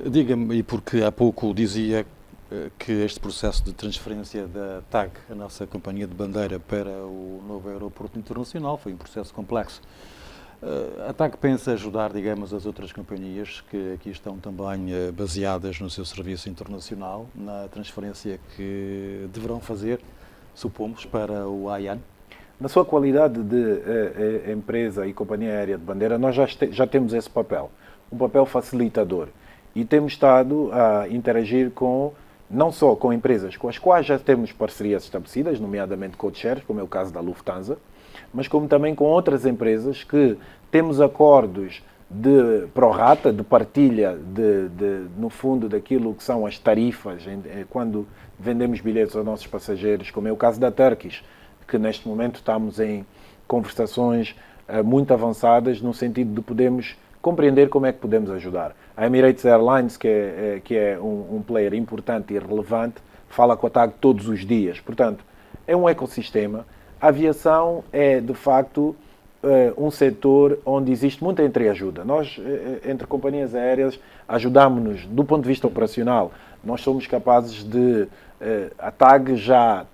Diga-me, e porque há pouco dizia que este processo de transferência da TAG, a nossa companhia de bandeira, para o novo aeroporto internacional, foi um processo complexo. A TAG pensa ajudar, digamos, as outras companhias que aqui estão também baseadas no seu serviço internacional, na transferência que deverão fazer, supomos, para o AIAN? Na sua qualidade de empresa e companhia aérea de bandeira, nós já temos esse papel, um papel facilitador. E temos estado a interagir não só com empresas com as quais já temos parcerias estabelecidas, nomeadamente code-shares, como é o caso da Lufthansa, mas como também com outras empresas que temos acordos de prorata, de partilha, no fundo, daquilo que são as tarifas, quando vendemos bilhetes aos nossos passageiros, como é o caso da Turkish, que neste momento estamos em conversações muito avançadas no sentido de podermos compreender como é que podemos ajudar. A Emirates Airlines, que é um player importante e relevante, fala com a TAG todos os dias. Portanto, é um ecossistema. A aviação é, de facto, um setor onde existe muita entreajuda. Nós, entre companhias aéreas, ajudamos-nos do ponto de vista operacional. Nós somos capazes de... A TAG já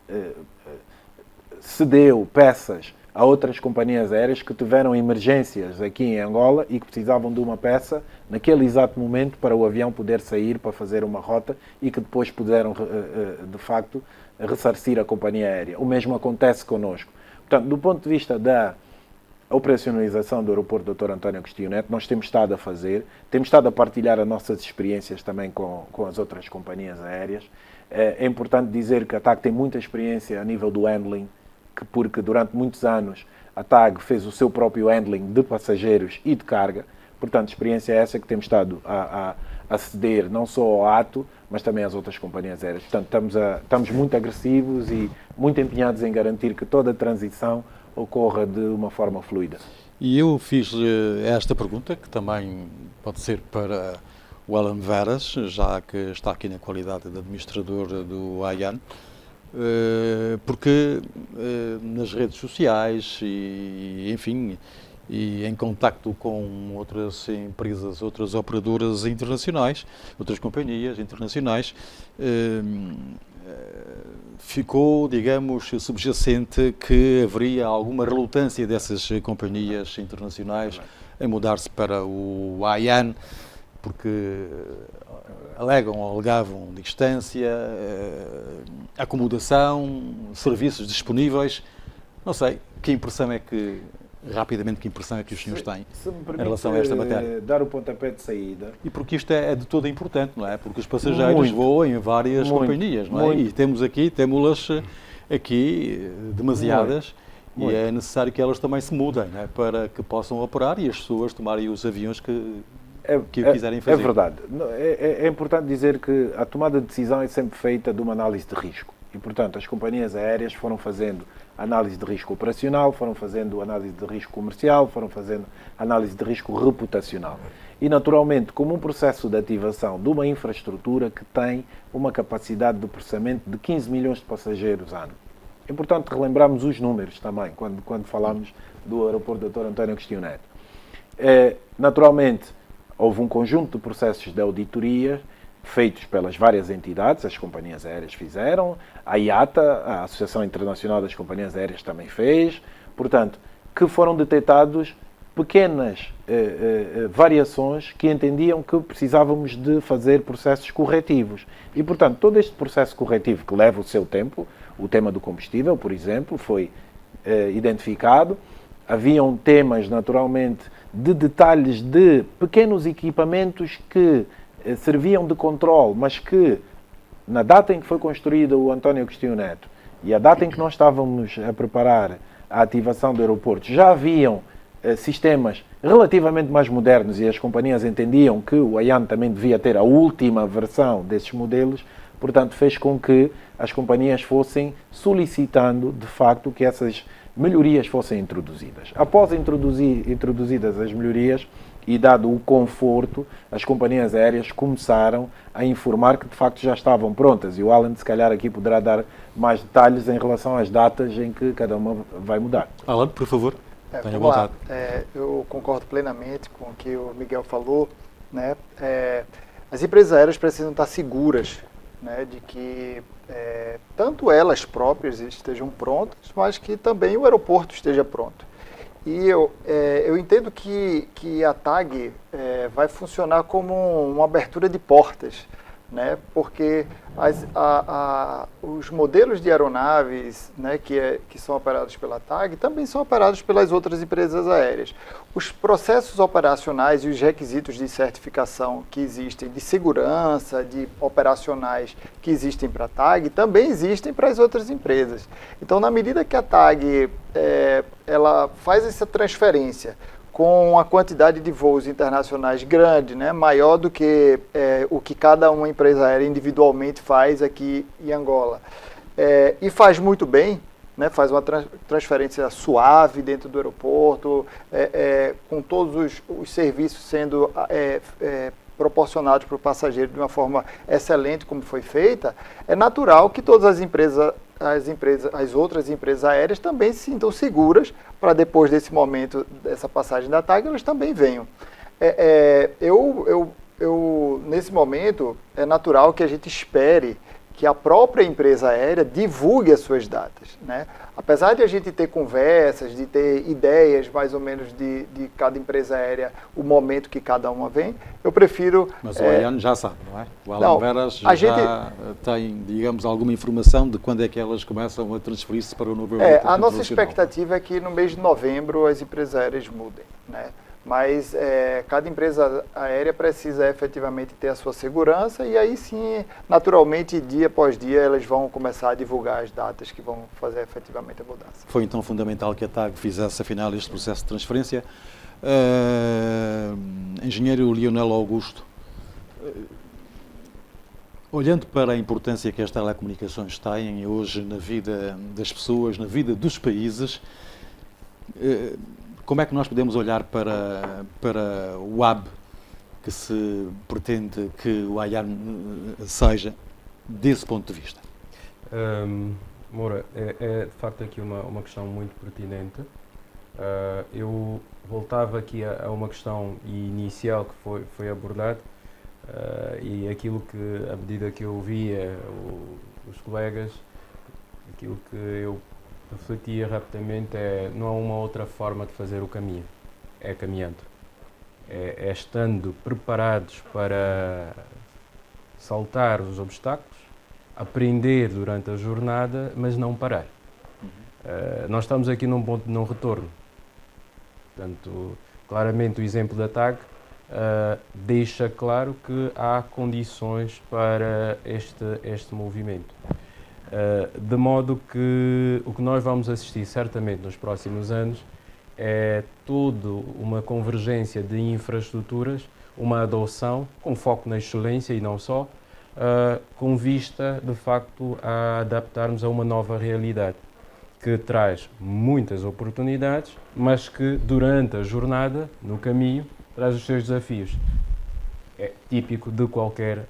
cedeu peças a outras companhias aéreas que tiveram emergências aqui em Angola e que precisavam de uma peça naquele exato momento para o avião poder sair para fazer uma rota e que depois puderam, de facto, ressarcir a companhia aérea. O mesmo acontece connosco. Portanto, do ponto de vista da operacionalização do aeroporto Dr. António Agostinho Neto, nós temos estado a fazer, temos estado a partilhar as nossas experiências também com as outras companhias aéreas. É importante dizer que a TAG tem muita experiência a nível do handling, porque durante muitos anos a TAG fez o seu próprio handling de passageiros e de carga. Portanto, a experiência é essa que temos estado a ceder não só ao ATO, mas também às outras companhias aéreas. Portanto, estamos muito agressivos e muito empenhados em garantir que toda a transição ocorra de uma forma fluida. E eu fiz esta pergunta, que também pode ser para o Alan Veras, já que está aqui na qualidade de administrador do AIAN, porque nas redes sociais e, enfim, e em contacto com outras empresas, outras operadoras internacionais, outras companhias internacionais, ficou, digamos, subjacente que haveria alguma relutância dessas companhias internacionais em mudar-se para o AIAN, porque alegavam distância, acomodação, serviços disponíveis. Não sei, que impressão é que os senhores têm em relação a esta matéria? Dar o pontapé de saída. E porque isto é de todo importante, não é? Porque os passageiros voam em várias companhias, não é? E temos-las aqui demasiadas e é necessário que elas também se mudem, não é? Para que possam operar e as pessoas tomarem os aviões que o quiserem fazer. É verdade. É importante dizer que a tomada de decisão é sempre feita de uma análise de risco. E, portanto, as companhias aéreas foram fazendo análise de risco operacional, foram fazendo análise de risco comercial, foram fazendo análise de risco reputacional. E, naturalmente, como um processo de ativação de uma infraestrutura que tem uma capacidade de processamento de 15 milhões de passageiros ano. É importante relembrarmos os números também, quando falamos do aeroporto Dr. António Agostinho Neto. Naturalmente, houve um conjunto de processos de auditoria feitos pelas várias entidades, as companhias aéreas fizeram, a IATA, a Associação Internacional das Companhias Aéreas, também fez, portanto, que foram detectados pequenas variações que entendiam que precisávamos de fazer processos corretivos. E, portanto, todo este processo corretivo que leva o seu tempo, o tema do combustível, por exemplo, foi identificado. Haviam temas, naturalmente, de detalhes de pequenos equipamentos que serviam de controle, mas que na data em que foi construído o António Agostinho Neto e a data em que nós estávamos a preparar a ativação do aeroporto, já haviam sistemas relativamente mais modernos e as companhias entendiam que o AIAN também devia ter a última versão desses modelos, portanto fez com que as companhias fossem solicitando de facto que essas melhorias fossem introduzidas. Após introduzidas as melhorias e dado o conforto, as companhias aéreas começaram a informar que de facto já estavam prontas. E o Alan, se calhar, aqui poderá dar mais detalhes em relação às datas em que cada uma vai mudar. Alan, por favor, tenha vontade. Eu concordo plenamente com o que o Miguel falou, né? As empresas aéreas precisam estar seguras, né, de que tanto elas próprias estejam prontas, mas que também o aeroporto esteja pronto. E eu entendo que a TAG vai funcionar como uma abertura de portas, né? Porque os modelos de aeronaves, né, que são operados pela TAG também são operados pelas outras empresas aéreas. Os processos operacionais e os requisitos de certificação que existem, de segurança, de operacionais que existem para a TAG, também existem para as outras empresas. Então, na medida que a TAG ela faz essa transferência com a quantidade de voos internacionais grande, né, maior do que o que cada uma empresa aérea individualmente faz aqui em Angola. E faz muito bem, né, faz uma transferência suave dentro do aeroporto, com todos os serviços sendo proporcionados para o passageiro de uma forma excelente, como foi feita. É natural que todas as outras empresas aéreas também se sintam seguras para depois desse momento, dessa passagem da TAG, elas também venham. Nesse momento, é natural que a gente espere que a própria empresa aérea divulgue as suas datas, né? Apesar de a gente ter conversas, de ter ideias mais ou menos de cada empresa aérea, o momento que cada uma vem, eu prefiro... Mas o AIAN já sabe, não é? O Alan Não, Veras a já tem, digamos, alguma informação de quando é que elas começam a transferir-se para o novo aeroporto A nossa internacional. expectativa é que no mês de novembro as empresas aéreas mudem, né? Mas cada empresa aérea precisa efetivamente ter a sua segurança e aí sim, naturalmente, dia após dia, elas vão começar a divulgar as datas que vão fazer efetivamente a mudança. Foi então fundamental que a TAG fizesse, afinal, este processo de transferência. Engenheiro Leonel Augusto, olhando para a importância que as telecomunicações têm hoje na vida das pessoas, na vida dos países, como é que nós podemos olhar para o hub que se pretende que o AIAN seja, desse ponto de vista? Moura, é de facto aqui uma questão muito pertinente. Eu voltava aqui a uma questão inicial que foi abordada e aquilo que, à medida que eu ouvia os colegas, aquilo que eu refletia rapidamente não há uma outra forma de fazer o caminho, é caminhando. É estando preparados para saltar os obstáculos, aprender durante a jornada, mas não parar. Nós estamos aqui num ponto de não retorno. Portanto, claramente o exemplo da TAG deixa claro que há condições para este movimento. De modo que o que nós vamos assistir certamente nos próximos anos é toda uma convergência de infraestruturas, uma adoção com foco na excelência e não só, com vista de facto a adaptarmos a uma nova realidade que traz muitas oportunidades, mas que durante a jornada, no caminho, traz os seus desafios. É típico de qualquer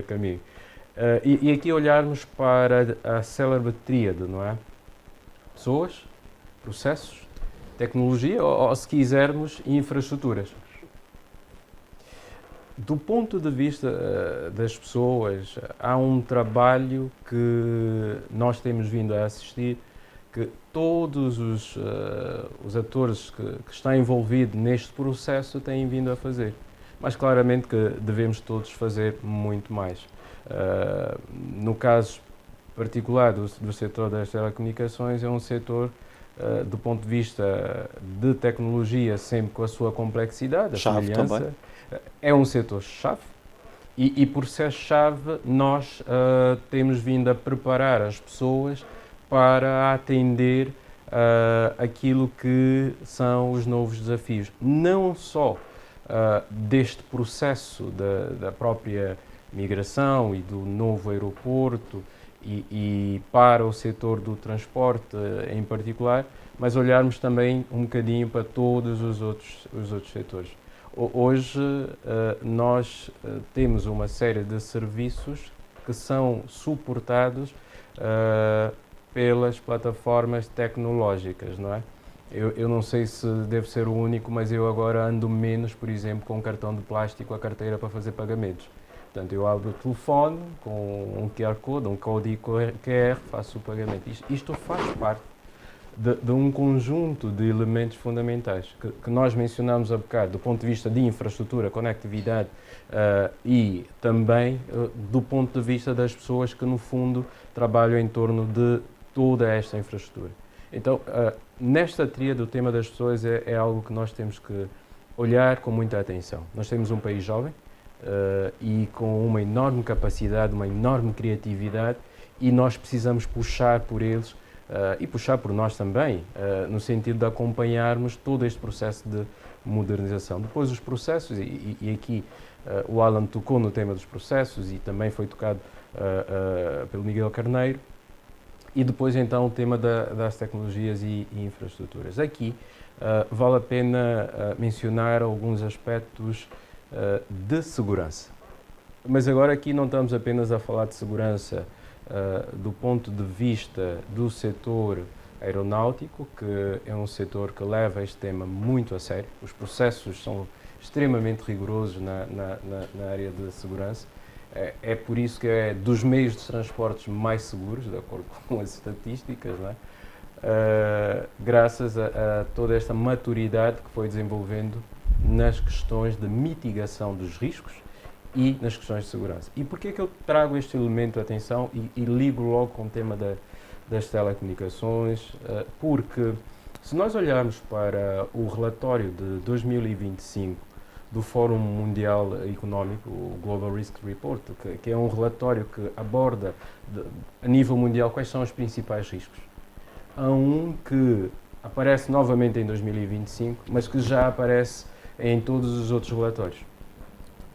caminho. E aqui olharmos para a célebre tríade, não é? Pessoas, processos, tecnologia ou, se quisermos, infraestruturas. Do ponto de vista das pessoas, há um trabalho que nós temos vindo a assistir, que todos os atores que estão envolvidos neste processo têm vindo a fazer. Mas claramente que devemos todos fazer muito mais. No caso particular do setor das telecomunicações, é um setor, do ponto de vista de tecnologia, sempre com a sua complexidade, a chave também. É um setor-chave e por ser chave, nós temos vindo a preparar as pessoas para atender aquilo que são os novos desafios. Não só deste processo da própria migração e do novo aeroporto e para o setor do transporte em particular, mas olharmos também um bocadinho para todos os outros setores. Hoje nós temos uma série de serviços que são suportados pelas plataformas tecnológicas, não é? Eu não sei se devo ser o único, mas eu agora ando menos, por exemplo, com um cartão de plástico à carteira para fazer pagamentos. Portanto, eu abro o telefone com um QR Code, um código QR, faço o pagamento. Isto faz parte de um conjunto de elementos fundamentais que nós mencionamos há bocado, do ponto de vista de infraestrutura, conectividade e também do ponto de vista das pessoas que, no fundo, trabalham em torno de toda esta infraestrutura. Então, nesta tríade, o tema das pessoas é algo que nós temos que olhar com muita atenção. Nós temos um país jovem e com uma enorme capacidade, uma enorme criatividade, e nós precisamos puxar por eles e puxar por nós também, no sentido de acompanharmos todo este processo de modernização. Depois os processos, e aqui o Alan tocou no tema dos processos e também foi tocado pelo Miguel Carneiro, e depois então o tema das tecnologias e infraestruturas. Aqui vale a pena mencionar alguns aspectos de segurança. Mas agora aqui não estamos apenas a falar de segurança do ponto de vista do setor aeronáutico, que é um setor que leva este tema muito a sério. Os processos são extremamente rigorosos na área de segurança. É por isso que é dos meios de transportes mais seguros, de acordo com as estatísticas, não é? Graças a toda esta maturidade que foi desenvolvendo nas questões de mitigação dos riscos e nas questões de segurança. E porquê é que eu trago este elemento de atenção e ligo logo com o tema das telecomunicações? Porque se nós olharmos para o relatório de 2025 do Fórum Mundial Económico, o Global Risk Report, que é um relatório que aborda a nível mundial quais são os principais riscos. Há um que aparece novamente em 2025, mas que já aparece em todos os outros relatórios.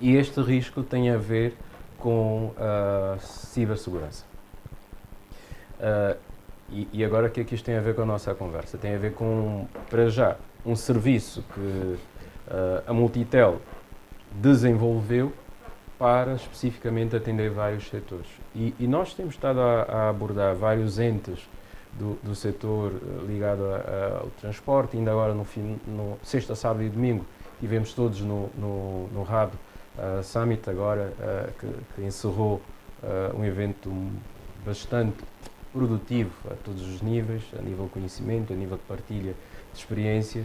E este risco tem a ver com a cibersegurança. E agora o que é que isto tem a ver com a nossa conversa? Tem a ver com, para já, um serviço que a Multitel desenvolveu para especificamente atender vários setores. E nós temos estado a abordar vários entes do setor ligado ao transporte. Ainda agora, no sexta, sábado e domingo, tivemos todos no Hub Summit, agora, que encerrou um evento bastante produtivo a todos os níveis, a nível de conhecimento, a nível de partilha de experiência,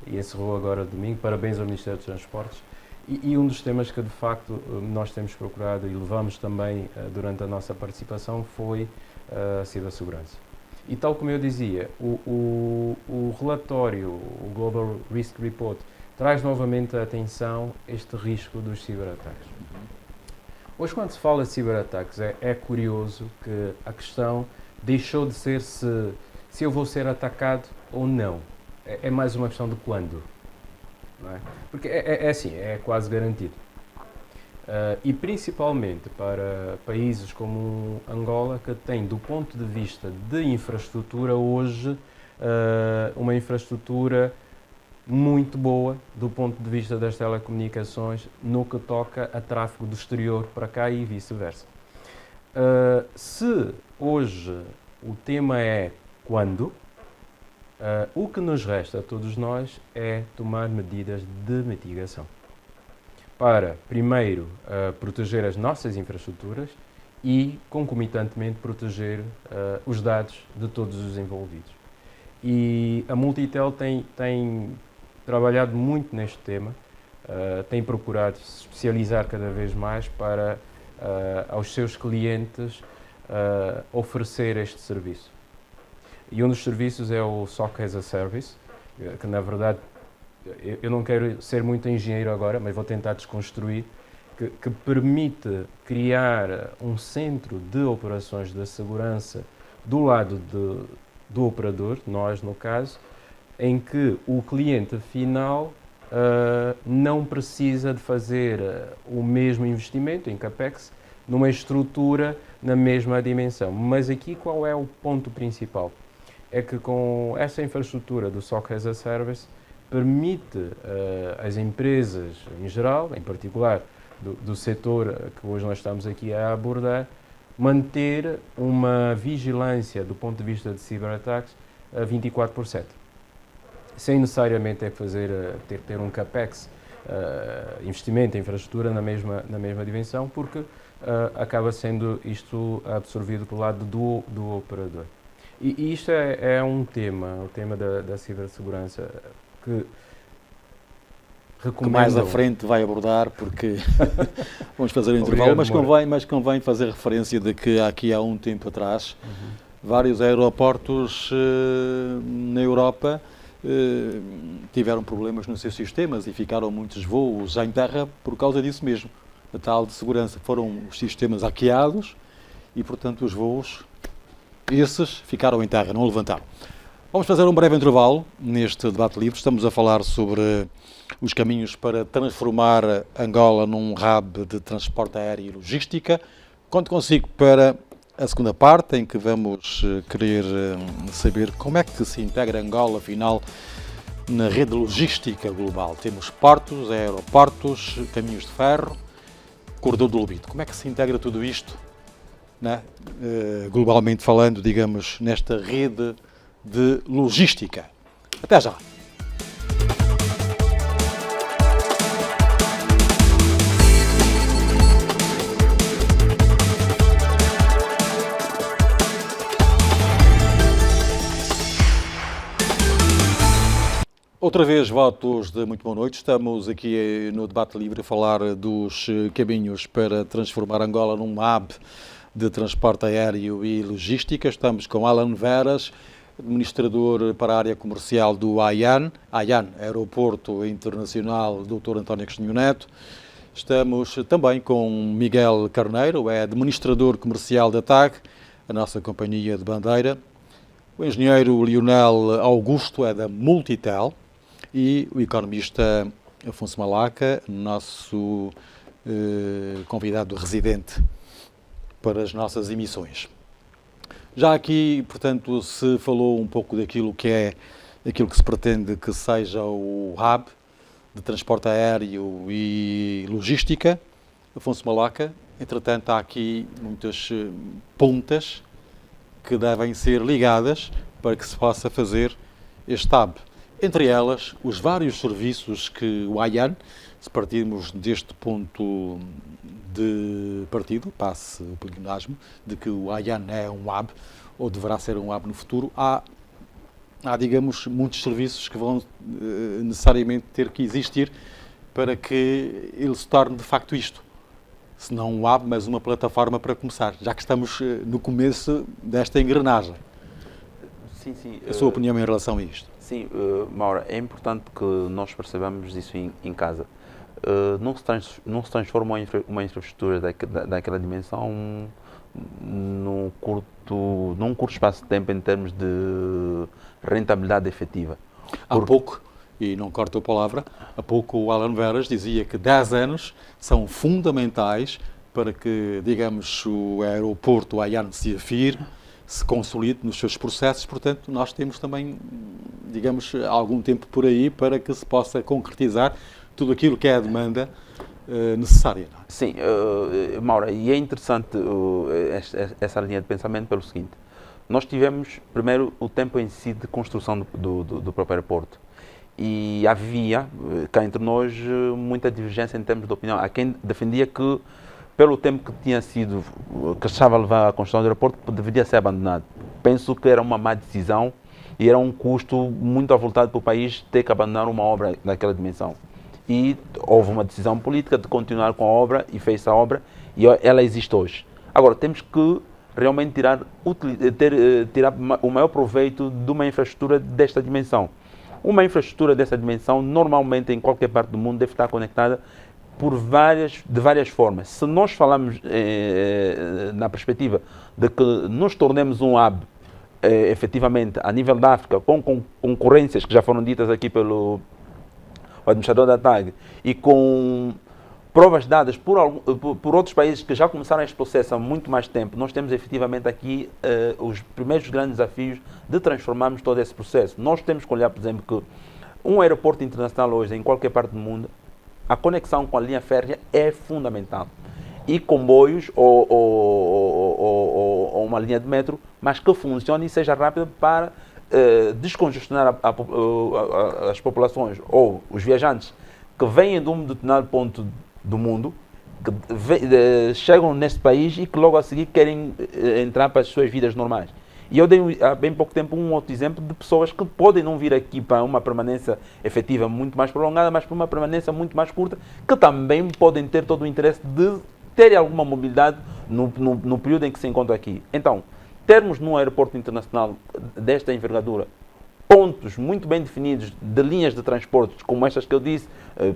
e encerrou agora domingo. Parabéns ao Ministério dos Transportes. E um dos temas que, de facto, nós temos procurado e levamos também durante a nossa participação foi a cibersegurança. E tal como eu dizia, o relatório, o Global Risk Report, traz novamente a atenção este risco dos ciberataques. Hoje, quando se fala de ciberataques, é curioso que a questão deixou de ser se eu vou ser atacado ou não. É mais uma questão de quando. Não é? Porque é assim, é quase garantido. E principalmente para países como Angola, que tem, do ponto de vista de infraestrutura, hoje, uma infraestrutura muito boa do ponto de vista das telecomunicações no que toca a tráfego do exterior para cá e vice-versa. Se hoje o tema é quando, o que nos resta a todos nós é tomar medidas de mitigação para, primeiro, proteger as nossas infraestruturas e, concomitantemente, proteger os dados de todos os envolvidos. E a Multitel tem trabalhado muito neste tema, tem procurado se especializar cada vez mais para, aos seus clientes, oferecer este serviço. E um dos serviços é o SOC as a Service, que na verdade, eu não quero ser muito engenheiro agora, mas vou tentar desconstruir, que permite criar um centro de operações de segurança do lado do operador, nós no caso, em que o cliente final não precisa de fazer o mesmo investimento em CAPEX numa estrutura na mesma dimensão. Mas aqui qual é o ponto principal? É que com essa infraestrutura do SOC as a Service permite às empresas em geral, em particular do setor que hoje nós estamos aqui a abordar, manter uma vigilância do ponto de vista de ciberataques a 24/7. Sem necessariamente ter um CAPEX, investimento em infraestrutura na mesma dimensão, porque acaba sendo isto absorvido pelo lado do operador. E isto é o tema da cibersegurança, que recomendo... Que mais à frente vai abordar, porque vamos fazer um intervalo, mas convém fazer referência de que aqui há um tempo atrás, vários aeroportos na Europa tiveram problemas nos seus sistemas e ficaram muitos voos em terra por causa disso mesmo. A tal de segurança, foram os sistemas hackeados e, portanto, os voos Esses ficaram em terra, não levantaram. Vamos fazer um breve intervalo neste debate livre. Estamos a falar sobre os caminhos para transformar Angola num hub de transporte aéreo e logística. Conto consigo para a segunda parte, em que vamos querer saber como é que se integra Angola, afinal, na rede logística global. Temos portos, aeroportos, caminhos de ferro, corredor do Lobito. Como é que se integra tudo isto, né? Globalmente falando, digamos, nesta rede de logística? Até já! Outra vez, votos de muito boa noite. Estamos aqui no Debate Livre a falar dos caminhos para transformar Angola num hub de transporte aéreo e logística. Estamos com Alan Veras, administrador para a área comercial do AIAN, Aeroporto Internacional Dr. António Agostinho Neto. Estamos também com Miguel Carneiro, é administrador comercial da TAG, a nossa companhia de bandeira. O engenheiro Lionel Augusto é da Multitel. E o economista Afonso Malaca, nosso convidado residente para as nossas emissões. Já aqui, portanto, se falou um pouco daquilo que se pretende que seja o hub de transporte aéreo e logística. Afonso Malaca, entretanto, há aqui muitas pontas que devem ser ligadas para que se possa fazer este hub. Entre elas, os vários serviços que o AIAN, se partirmos deste ponto de partido, passe o pleonasmo, de que o AIAN é um hub, ou deverá ser um hub no futuro, há, digamos, muitos serviços que vão necessariamente ter que existir para que ele se torne de facto isto. Se não um hub, mas uma plataforma para começar, já que estamos no começo desta engrenagem. Sim, sim. A sua opinião em relação a isto? Sim, Maura, é importante que nós percebamos isso em casa. Não se transforma uma infraestrutura daquela dimensão num curto espaço de tempo em termos de rentabilidade efetiva. Há pouco, e não corto a palavra, há pouco o Alan Veras dizia que 10 anos são fundamentais para que, digamos, o aeroporto, o AIAN, se afirme, se consolide nos seus processos. Portanto, nós temos também, digamos, algum tempo por aí para que se possa concretizar tudo aquilo que é a demanda necessária. Não é? Sim, Maura, e é interessante essa linha de pensamento pelo seguinte. Nós tivemos, primeiro, o tempo em si de construção do próprio aeroporto. E havia, cá entre nós, muita divergência em termos de opinião. Há quem defendia que, pelo tempo que estava a levar a construção do aeroporto, deveria ser abandonado. Penso que era uma má decisão e era um custo muito avultado para o país ter que abandonar uma obra daquela dimensão. E houve uma decisão política de continuar com a obra e fez a obra e ela existe hoje. Agora, temos que realmente tirar o maior proveito de uma infraestrutura desta dimensão. Uma infraestrutura dessa dimensão, normalmente em qualquer parte do mundo, deve estar conectada de várias formas. Se nós falamos na perspectiva de que nos tornemos um hub, efetivamente, a nível da África, com concorrências que já foram ditas aqui pelo administrador da TAG, e com provas dadas por outros países que já começaram este processo há muito mais tempo, nós temos efetivamente aqui os primeiros grandes desafios de transformarmos todo esse processo. Nós temos que olhar, por exemplo, que um aeroporto internacional hoje, em qualquer parte do mundo, a conexão com a linha férrea é fundamental. E comboios ou uma linha de metro, mas que funcione e seja rápida para descongestionar as populações ou os viajantes que vêm de um determinado ponto do mundo, que chegam neste país e que logo a seguir querem entrar para as suas vidas normais. E eu dei há bem pouco tempo um outro exemplo de pessoas que podem não vir aqui para uma permanência efetiva muito mais prolongada, mas para uma permanência muito mais curta, que também podem ter todo o interesse de terem alguma mobilidade no período em que se encontram aqui. Então, termos num aeroporto internacional desta envergadura pontos muito bem definidos de linhas de transportes, como estas que eu disse,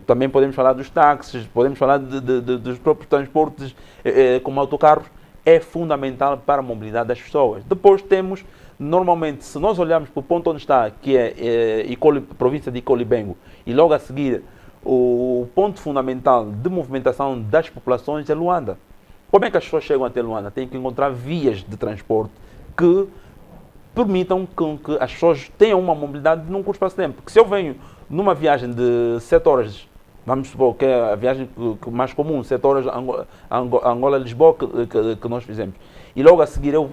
também podemos falar dos táxis, podemos falar dos próprios transportes como autocarros, é fundamental para a mobilidade das pessoas. Depois temos, normalmente, se nós olharmos para o ponto onde está, que é província de Icolibengo, e logo a seguir o ponto fundamental de movimentação das populações é Luanda. Como é que as pessoas chegam até Luanda? Tem que encontrar vias de transporte que permitam que as pessoas tenham uma mobilidade num curto espaço de tempo. Porque se eu venho numa viagem de 7 horas, vamos supor que é a viagem mais comum, 7 horas Angola-Lisboa que nós fizemos, e logo a seguir eu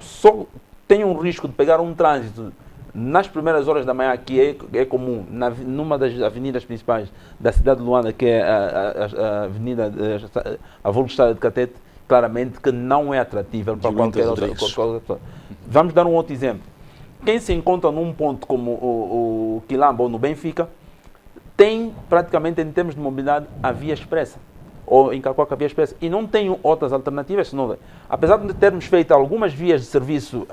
só tenho um risco de pegar um trânsito nas primeiras horas da manhã, que é comum, numa das avenidas principais da cidade de Luanda, que é a avenida, a vulgo Estrada de Catete, claramente que não é atratível para qualquer outra pessoa. Vamos dar um outro exemplo. Quem se encontra num ponto como o Quilamba ou no Benfica, tem praticamente, em termos de mobilidade, a via expressa, ou em Cacoca a via expressa, e não tem outras alternativas, senão, apesar de termos feito algumas vias de serviço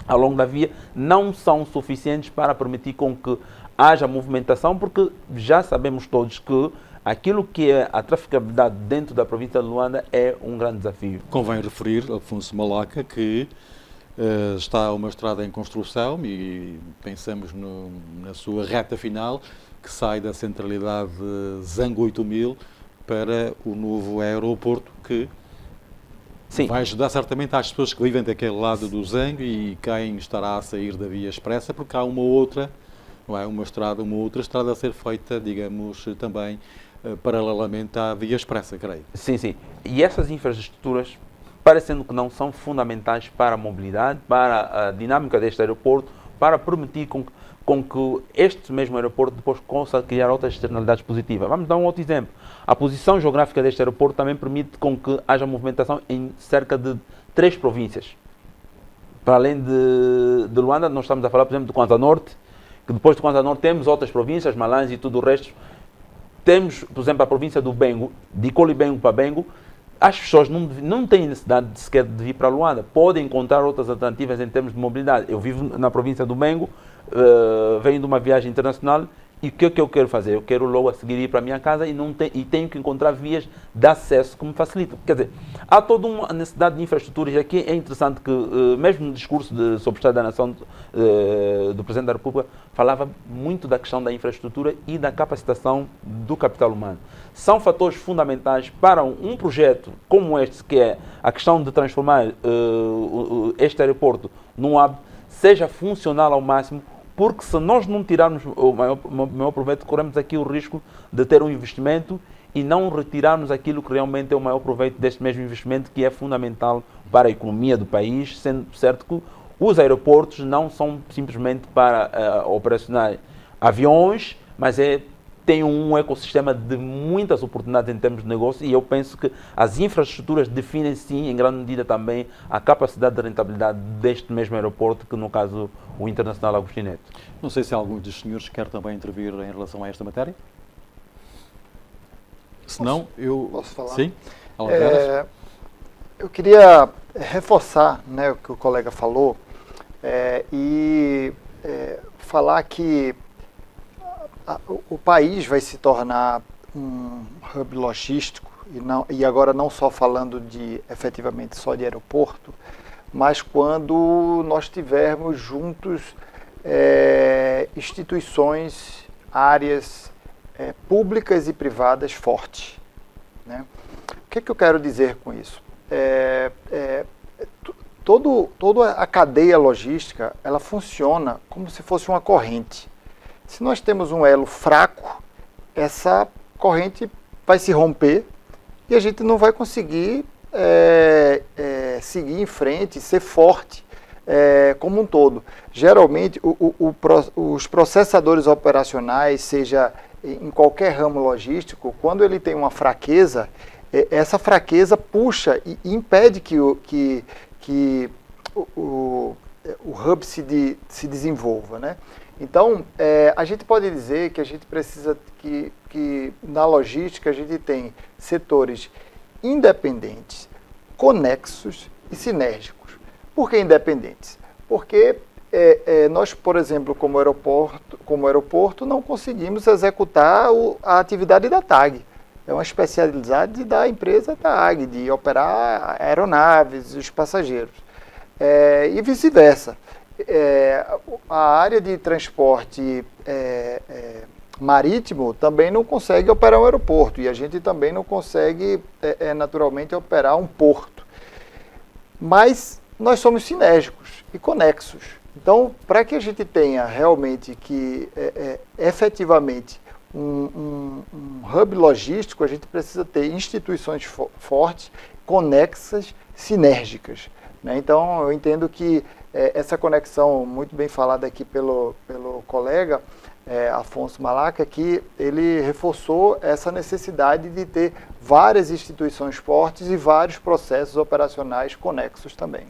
ao longo da via, não são suficientes para permitir com que haja movimentação, porque já sabemos todos que aquilo que é a traficabilidade dentro da província de Luanda é um grande desafio. Convém referir, Afonso Malaca, que está uma estrada em construção e pensamos na sua reta final, que sai da centralidade Zango 8000 para o novo aeroporto, que sim, vai ajudar certamente às pessoas que vivem daquele lado do Zango e quem estará a sair da via expressa, porque há uma outra, não é, uma outra estrada a ser feita, digamos, também paralelamente à via expressa, creio. Sim, sim. E essas infraestruturas, parecendo que não, são fundamentais para a mobilidade, para a dinâmica deste aeroporto, para permitir com que este mesmo aeroporto depois possa criar outras externalidades positivas. Vamos dar um outro exemplo. A posição geográfica deste aeroporto também permite com que haja movimentação em cerca de 3 províncias. Para além de Luanda, nós estamos a falar, por exemplo, do Kwanza Norte, que depois do Kwanza Norte temos outras províncias, Malanje e tudo o resto. Temos, por exemplo, a província do Bengo, de Icolibengo para Bengo. As pessoas não têm necessidade sequer de vir para Luanda, podem encontrar outras alternativas em termos de mobilidade. Eu vivo na província do Bengo, venho de uma viagem internacional e o que é que eu quero fazer? Eu quero logo a seguir ir para a minha casa e tenho que encontrar vias de acesso que me facilitam. Quer dizer, há toda uma necessidade de infraestruturas e aqui é interessante que, mesmo no discurso sobre o Estado da Nação do Presidente da República, falava muito da questão da infraestrutura e da capacitação do capital humano. São fatores fundamentais para um projeto como este, que é a questão de transformar este aeroporto num hub, seja funcional ao máximo, porque se nós não tirarmos o maior proveito, corremos aqui o risco de ter um investimento e não retirarmos aquilo que realmente é o maior proveito deste mesmo investimento, que é fundamental para a economia do país, sendo certo que os aeroportos não são simplesmente para operacionar aviões, mas tem um ecossistema de muitas oportunidades em termos de negócio, e eu penso que as infraestruturas definem sim, em grande medida também, a capacidade de rentabilidade deste mesmo aeroporto, que no caso o Internacional Agostinho Neto. Não sei se algum dos senhores quer também intervir em relação a esta matéria. Se não, eu... Posso falar? Sim? Eu queria reforçar, né, o que o colega falou e falar que o país vai se tornar um hub logístico, e agora não só falando efetivamente só de aeroporto, mas quando nós tivermos juntos instituições, áreas públicas e privadas fortes, né? O que é que eu quero dizer com isso? Toda a cadeia logística, ela funciona como se fosse uma corrente. Se nós temos um elo fraco, essa corrente vai se romper e a gente não vai conseguir seguir em frente, ser forte como um todo. Geralmente, os processadores operacionais, seja em qualquer ramo logístico, quando ele tem uma fraqueza, essa fraqueza puxa e impede que o hub se desenvolva, né? Então, a gente pode dizer que a gente precisa que na logística a gente tem setores independentes, conexos e sinérgicos. Por que independentes? Porque nós, por exemplo, como aeroporto, não conseguimos executar a atividade da TAG. é uma especialidade da empresa TAG, de operar aeronaves e os passageiros. E vice-versa. A área de transporte marítimo também não consegue operar um aeroporto e a gente também não consegue, naturalmente, operar um porto. Mas nós somos sinérgicos e conexos. Então, para que a gente tenha realmente efetivamente um hub logístico, a gente precisa ter instituições fortes, conexas, sinérgicas, né? Então, eu entendo que essa conexão, muito bem falada aqui pelo colega Afonso Malaca, que ele reforçou essa necessidade de ter várias instituições fortes e vários processos operacionais conexos também.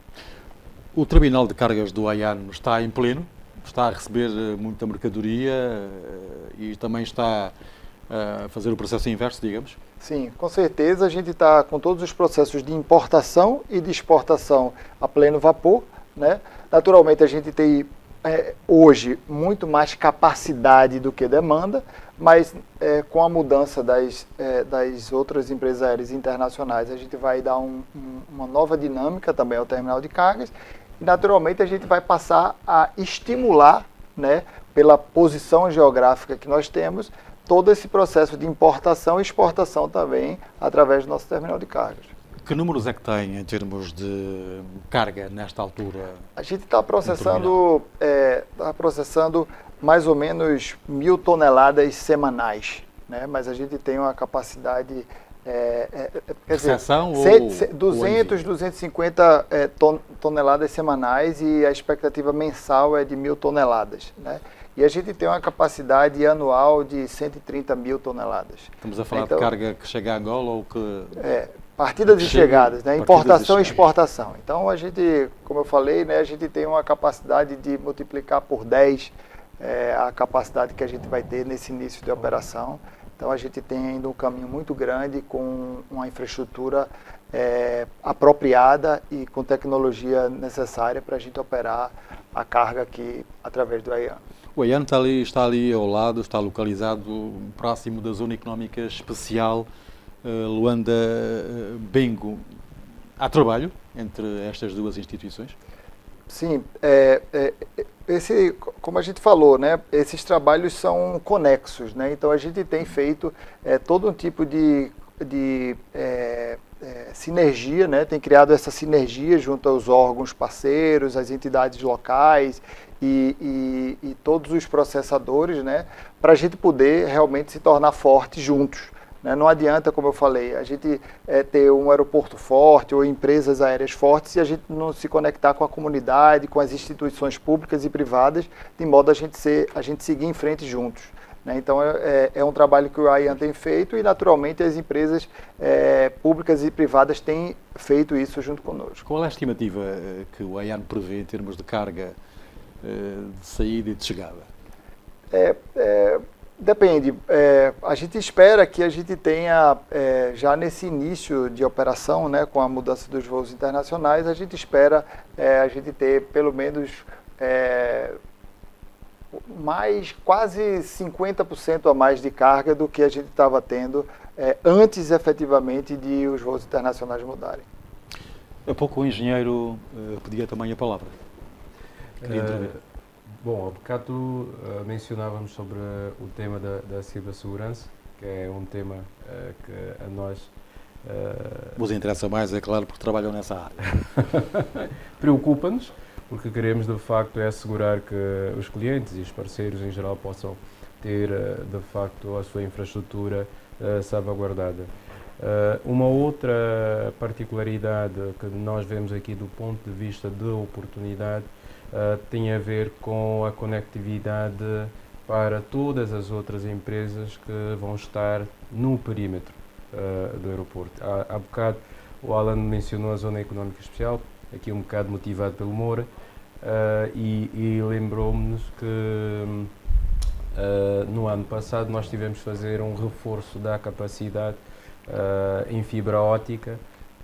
O terminal de cargas do AIAN está em pleno, está a receber muita mercadoria e também está a fazer o processo inverso, digamos? Sim, com certeza a gente está com todos os processos de importação e de exportação a pleno vapor, né? Naturalmente a gente tem hoje muito mais capacidade do que demanda, mas com a mudança das outras empresas aéreas internacionais a gente vai dar uma nova dinâmica também ao terminal de cargas. E, naturalmente, a gente vai passar a estimular, né, pela posição geográfica que nós temos, todo esse processo de importação e exportação também através do nosso terminal de cargas. Que números é que tem em termos de carga nesta altura? A gente está processando mais ou menos 1.000 toneladas semanais, né? Mas a gente tem uma capacidade... Recepção ou 200, 250 toneladas semanais e a expectativa mensal é de 1.000 toneladas, né? E a gente tem uma capacidade anual de 130.000 toneladas. Estamos a falar de carga que chega a Angola ou que... partidas e chegadas, né? Importação e exportação. Então, a gente, como eu falei, né, a gente tem uma capacidade de multiplicar por 10 a capacidade que a gente vai ter nesse início de operação. Então, a gente tem ainda um caminho muito grande com uma infraestrutura apropriada e com tecnologia necessária para a gente operar a carga aqui através do AIAN. O AIAN está ali ao lado, está localizado próximo da Zona Económica Especial Luanda-Bengo. Há trabalho entre estas duas instituições? Sim, como a gente falou, né, esses trabalhos são conexos, né? Então a gente tem feito todo um tipo de sinergia, né? Tem criado essa sinergia junto aos órgãos parceiros, às entidades locais e todos os processadores, né? Para a gente poder realmente se tornar forte juntos. Não adianta, como eu falei, a gente ter um aeroporto forte ou empresas aéreas fortes se a gente não se conectar com a comunidade, com as instituições públicas e privadas, de modo a gente seguir em frente juntos, né? Então, é um trabalho que o AIAN tem feito e, naturalmente, as empresas públicas e privadas têm feito isso junto conosco. Qual é a estimativa que o AIAN prevê em termos de carga de saída e de chegada? Depende. A gente espera que a gente tenha, já nesse início de operação, né, com a mudança dos voos internacionais, a gente espera a gente ter pelo menos quase 50% a mais de carga do que a gente estava tendo antes, efetivamente, de os voos internacionais mudarem. Há pouco o engenheiro pedia também a palavra. Queria intervir. Bom, há bocado mencionávamos sobre o tema da cibersegurança, que é um tema que a nós... Vos interessa mais, é claro, porque trabalham nessa área. Preocupa-nos, porque queremos, de facto, assegurar que os clientes e os parceiros em geral possam ter, de facto, a sua infraestrutura salvaguardada. Uma outra particularidade que nós vemos aqui do ponto de vista de oportunidade tem a ver com a conectividade para todas as outras empresas que vão estar no perímetro do aeroporto. Há bocado o Alan mencionou a Zona Económica Especial, aqui um bocado motivado pelo Moura, e lembrou-me que no ano passado nós tivemos de fazer um reforço da capacidade em fibra óptica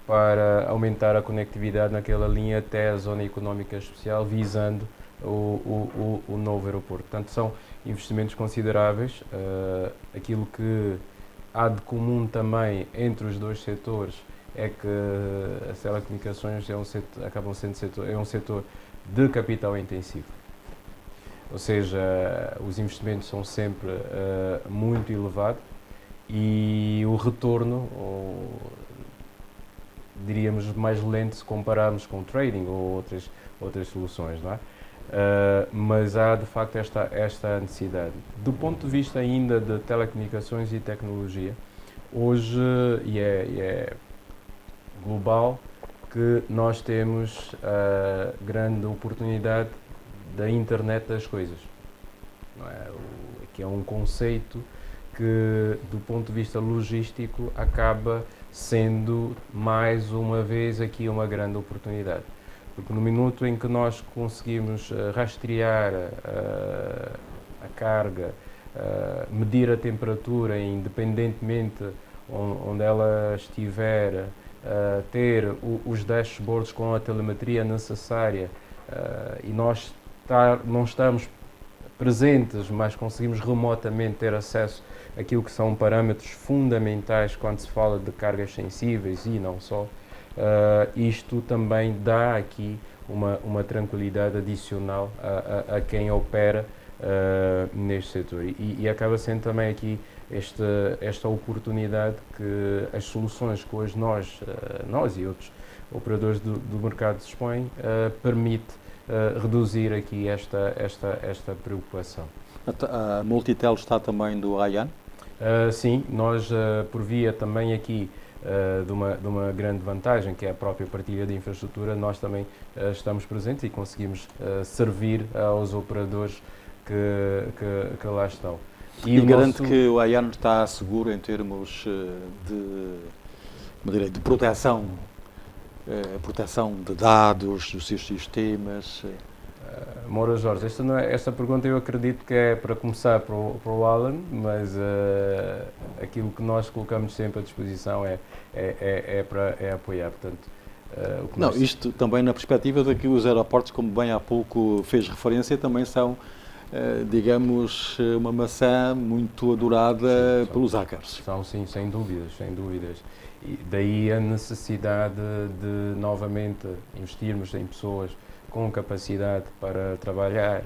para aumentar a conectividade naquela linha até a Zona Económica Especial, visando o novo aeroporto. Portanto, são investimentos consideráveis. Aquilo que há de comum também entre os dois setores é que as telecomunicações acabam sendo um setor de capital intensivo. Ou seja, os investimentos são sempre muito elevados e o retorno, diríamos, mais lento se compararmos com trading ou outras soluções, não é? Mas há de facto esta necessidade. Do ponto de vista ainda de telecomunicações e tecnologia, hoje é global que nós temos a grande oportunidade da internet das coisas, não é? Que é um conceito que, do ponto de vista logístico, acaba sendo mais uma vez aqui uma grande oportunidade. Porque no minuto em que nós conseguimos rastrear a carga, medir a temperatura, independentemente onde ela estiver, ter os dashboards com a telemetria necessária e nós não estamos presentes, mas conseguimos remotamente ter acesso àquilo que são parâmetros fundamentais quando se fala de cargas sensíveis e não só, isto também dá aqui uma tranquilidade adicional a quem opera neste setor e acaba sendo também aqui esta oportunidade que as soluções que hoje nós e outros operadores do mercado dispõem permite reduzir aqui esta preocupação. A Multitel está também do AIAN? Sim, nós por via também aqui de uma grande vantagem, que é a própria partilha de infraestrutura, nós também estamos presentes e conseguimos servir aos operadores que lá estão. E garante que o AIAN está seguro em termos de proteção de dados, dos seus sistemas? Moura Jorge, esta pergunta eu acredito que é para começar para o Alan, mas aquilo que nós colocamos sempre à disposição é para apoiar. Portanto, isto também na perspectiva de que os aeroportos, como bem há pouco fez referência, também são, digamos, uma maçã muito adorada pelos hackers. São, sim, sem dúvidas. E daí a necessidade de novamente investirmos em pessoas com capacidade para trabalhar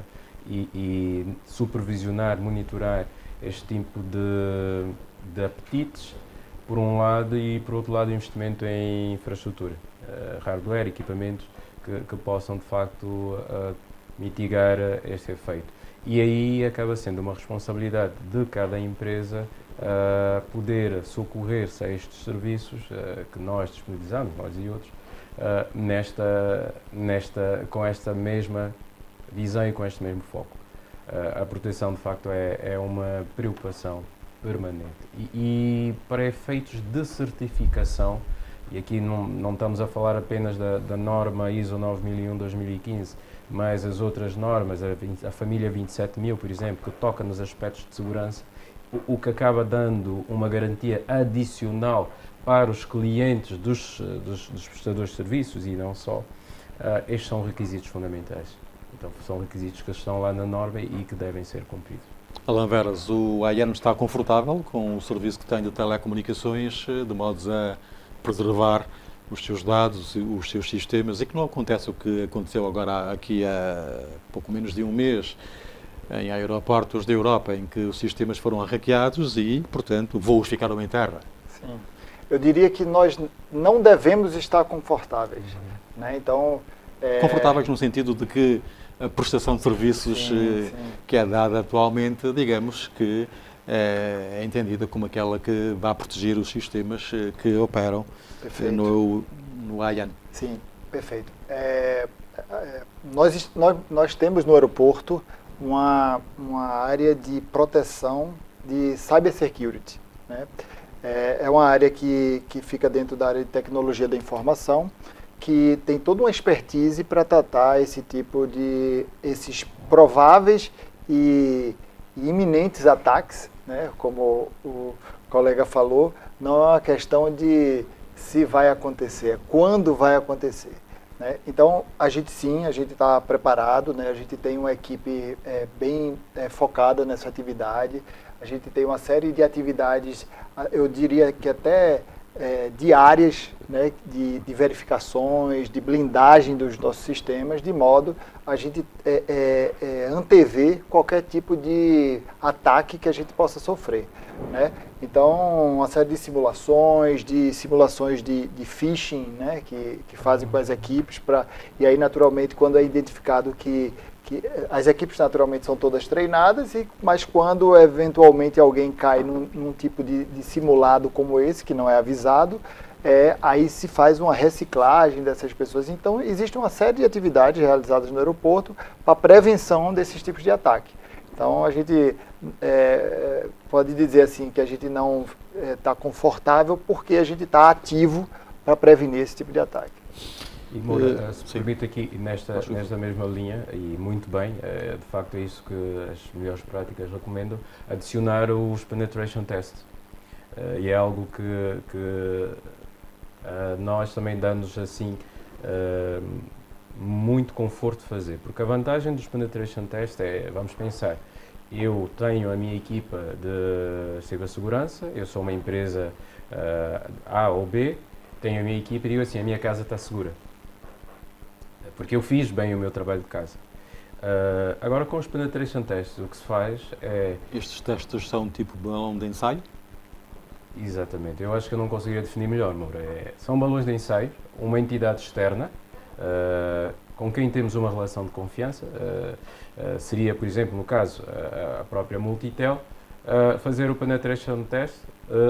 e supervisionar, monitorar este tipo de apetites, por um lado, e por outro lado investimento em infraestrutura, hardware, equipamentos que possam de facto mitigar este efeito. E aí acaba sendo uma responsabilidade de cada empresa poder socorrer-se a estes serviços que nós disponibilizamos, nós e outros, com esta mesma visão e com este mesmo foco. A proteção, de facto, é uma preocupação permanente. E para efeitos de certificação, e aqui não estamos a falar apenas da norma ISO 9001-2015, mas as outras normas, a família 27000, por exemplo, que toca nos aspectos de segurança, o que acaba dando uma garantia adicional para os clientes dos prestadores de serviços e não só, estes são requisitos fundamentais. Então, são requisitos que estão lá na norma e que devem ser cumpridos. Alan Veras, o AIAN está confortável com o serviço que tem de telecomunicações, de modo a preservar os seus dados, os seus sistemas, e que não acontece o que aconteceu agora aqui há pouco menos de um mês, em aeroportos da Europa, em que os sistemas foram hackeados e, portanto, voos ficaram em terra. Sim. Eu diria que nós não devemos estar confortáveis, né? Então, confortáveis no sentido de que a prestação de serviços que é dada atualmente, digamos que é entendida como aquela que vai proteger os sistemas que operam no AIAN. Sim, perfeito. Nós temos no aeroporto uma área de proteção de cybersecurity, né? É uma área que fica dentro da área de tecnologia da informação, que tem toda uma expertise para tratar esses prováveis e iminentes ataques, né? Como o colega falou, não é uma questão de se vai acontecer, é quando vai acontecer, né? Então, a gente está preparado, né? A gente tem uma equipe bem focada nessa atividade. a gente tem uma série de atividades, eu diria que até diárias, né, de verificações, de blindagem dos nossos sistemas, de modo a gente antever qualquer tipo de ataque que a gente possa sofrer, né? Então, uma série de simulações de phishing, né, que fazem com as equipes, e aí, naturalmente, quando é identificado que as equipes naturalmente são todas treinadas, mas quando eventualmente alguém cai num tipo de simulado como esse, que não é avisado, aí se faz uma reciclagem dessas pessoas. Então, existe uma série de atividades realizadas no aeroporto para prevenção desses tipos de ataque. Então, a gente pode dizer assim que a gente não está confortável porque a gente está ativo para prevenir esse tipo de ataque. E Moura, se permite aqui, nesta mesma linha, e muito bem, de facto é isso que as melhores práticas recomendam, adicionar os penetration tests. E é algo que nós também damos assim muito conforto de fazer, porque a vantagem dos penetration tests vamos pensar, eu tenho a minha equipa de cibersegurança, eu sou uma empresa A ou B, tenho a minha equipa e digo assim, a minha casa está segura. Porque eu fiz bem o meu trabalho de casa. Agora, com os penetration tests, o que se faz é... Estes testes são tipo balão de ensaio? Exatamente. Eu acho que eu não conseguiria definir melhor, Moura. São balões de ensaio, uma entidade externa, com quem temos uma relação de confiança. Seria, por exemplo, no caso, a própria Multitel, fazer o penetration test,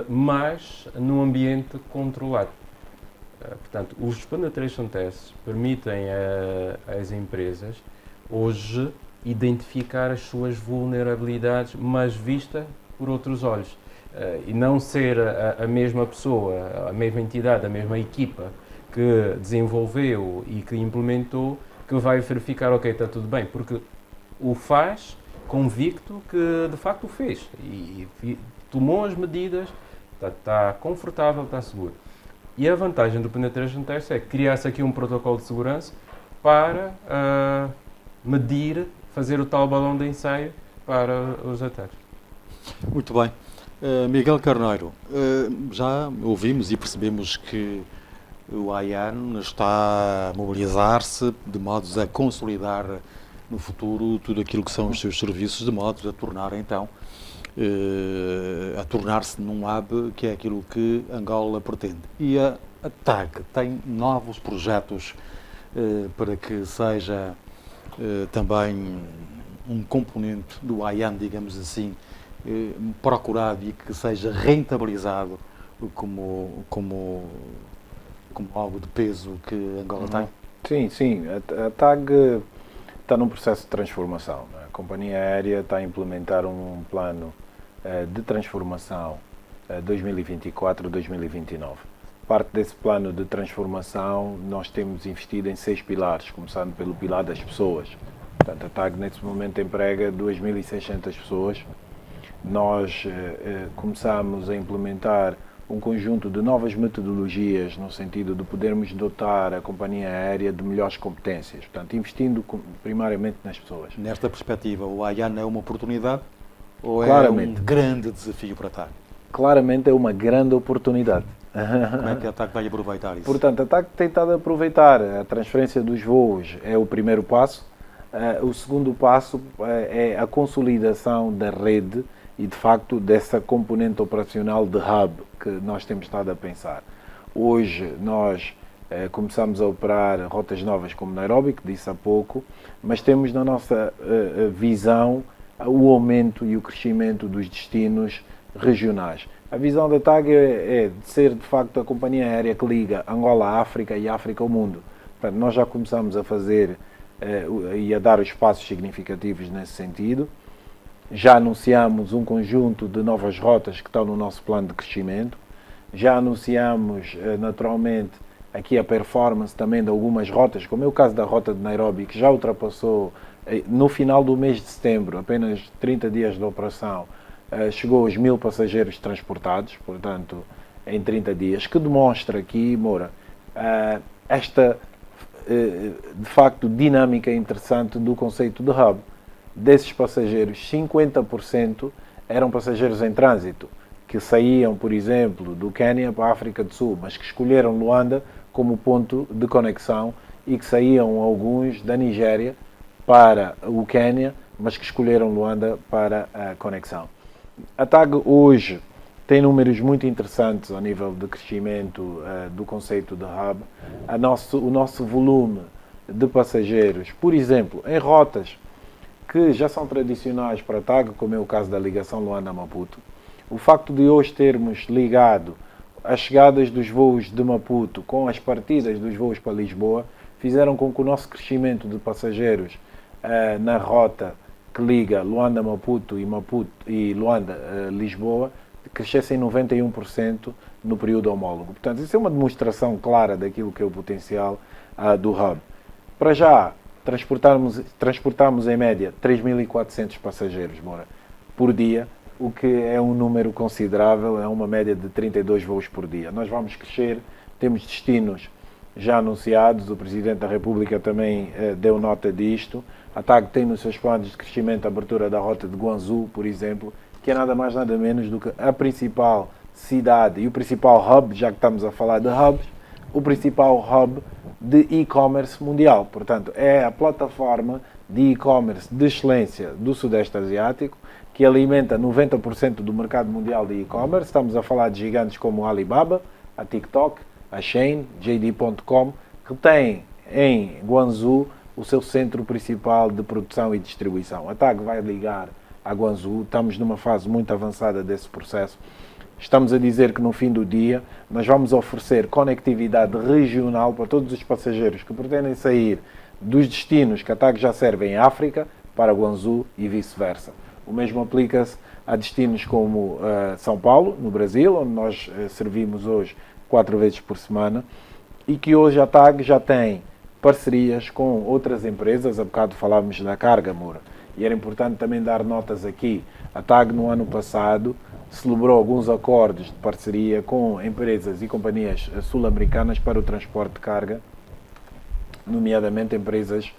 mas num ambiente controlado. Portanto, os penetration tests permitem às empresas hoje identificar as suas vulnerabilidades, mas vista por outros olhos. E não ser a mesma pessoa, a mesma entidade, a mesma equipa que desenvolveu e que implementou que vai verificar, ok, está tudo bem, porque o faz convicto que de facto o fez e tomou as medidas, está confortável, está seguro. E a vantagem do penetration test é criar-se aqui um protocolo de segurança para medir, fazer o tal balão de ensaio para os ataques. Muito bem. Miguel Carneiro, já ouvimos e percebemos que o AIAN está a mobilizar-se de modos a consolidar no futuro tudo aquilo que são os seus serviços, de modos a tornar então a tornar-se num hub, que é aquilo que Angola pretende. E a TAG tem novos projetos para que seja também um componente do AIAN, digamos assim, procurado e que seja rentabilizado como algo de peso que Angola tem? Sim. A TAG está num processo de transformação. A companhia aérea está a implementar um plano de transformação 2024-2029. Parte desse plano de transformação, nós temos investido em 6 pilares, começando pelo pilar das pessoas. Portanto, a TAG nesse momento emprega 2.600 pessoas. Nós começamos a implementar um conjunto de novas metodologias no sentido de podermos dotar a companhia aérea de melhores competências, portanto, investindo primariamente nas pessoas. Nesta perspectiva, o AIAN é uma oportunidade ou Claramente. É um grande desafio para a TAG? Claramente é uma grande oportunidade. Como é que a TAG vai aproveitar isso? Portanto, a TAG tem estado a aproveitar a transferência dos voos, é o primeiro passo. O segundo passo é a consolidação da rede e, de facto, dessa componente operacional de hub que nós temos estado a pensar. Hoje nós começamos a operar rotas novas como Nairobi, que disse há pouco, mas temos na nossa visão o aumento e o crescimento dos destinos regionais. A visão da TAG é de ser, de facto, a companhia aérea que liga Angola à África e África ao mundo. Portanto, nós já começamos a fazer e a dar os passos significativos nesse sentido. Já anunciamos um conjunto de novas rotas que estão no nosso plano de crescimento. Já anunciamos, naturalmente, aqui a performance também de algumas rotas, como é o caso da rota de Nairobi, que já ultrapassou, no final do mês de setembro, apenas 30 dias de operação, chegou aos 1.000 passageiros transportados, portanto, em 30 dias, que demonstra aqui, Moura, esta, de facto, dinâmica interessante do conceito de hub. Desses passageiros, 50% eram passageiros em trânsito, que saíam, por exemplo, do Quênia para a África do Sul, mas que escolheram Luanda como ponto de conexão e que saíam alguns da Nigéria para o Quênia, mas que escolheram Luanda para a conexão. A TAG hoje tem números muito interessantes ao nível de crescimento do conceito de hub. O nosso volume de passageiros, por exemplo, em rotas que já são tradicionais para a TAG, como é o caso da ligação Luanda-Maputo, o facto de hoje termos ligado as chegadas dos voos de Maputo com as partidas dos voos para Lisboa fizeram com que o nosso crescimento de passageiros na rota que liga Luanda-Maputo e Luanda-Lisboa crescesse em 91% no período homólogo. Portanto, isso é uma demonstração clara daquilo que é o potencial do hub. Para já, transportamos em média 3.400 passageiros por dia, o que é um número considerável, é uma média de 32 voos por dia. Nós vamos crescer, temos destinos já anunciados, o Presidente da República também deu nota disto. A TAG tem nos seus planos de crescimento a abertura da rota de Guangzhou, por exemplo, que é nada mais nada menos do que a principal cidade e o principal hub, já que estamos a falar de hubs, o principal hub de e-commerce mundial. Portanto, é a plataforma de e-commerce de excelência do Sudeste Asiático, que alimenta 90% do mercado mundial de e-commerce. Estamos a falar de gigantes como a Alibaba, a TikTok, a Shein, JD.com, que tem em Guangzhou o seu centro principal de produção e distribuição. A TAG vai ligar a Guangzhou, estamos numa fase muito avançada desse processo. Estamos a dizer que no fim do dia nós vamos oferecer conectividade regional para todos os passageiros que pretendem sair dos destinos que a TAG já serve em África para Guangzhou e vice-versa. O mesmo aplica-se a destinos como São Paulo, no Brasil, onde nós servimos hoje 4 vezes por semana, e que hoje a TAG já tem parcerias com outras empresas. Há bocado falávamos da carga, Moura, e era importante também dar notas aqui. A TAG no ano passado celebrou alguns acordos de parceria com empresas e companhias sul-americanas para o transporte de carga, nomeadamente empresas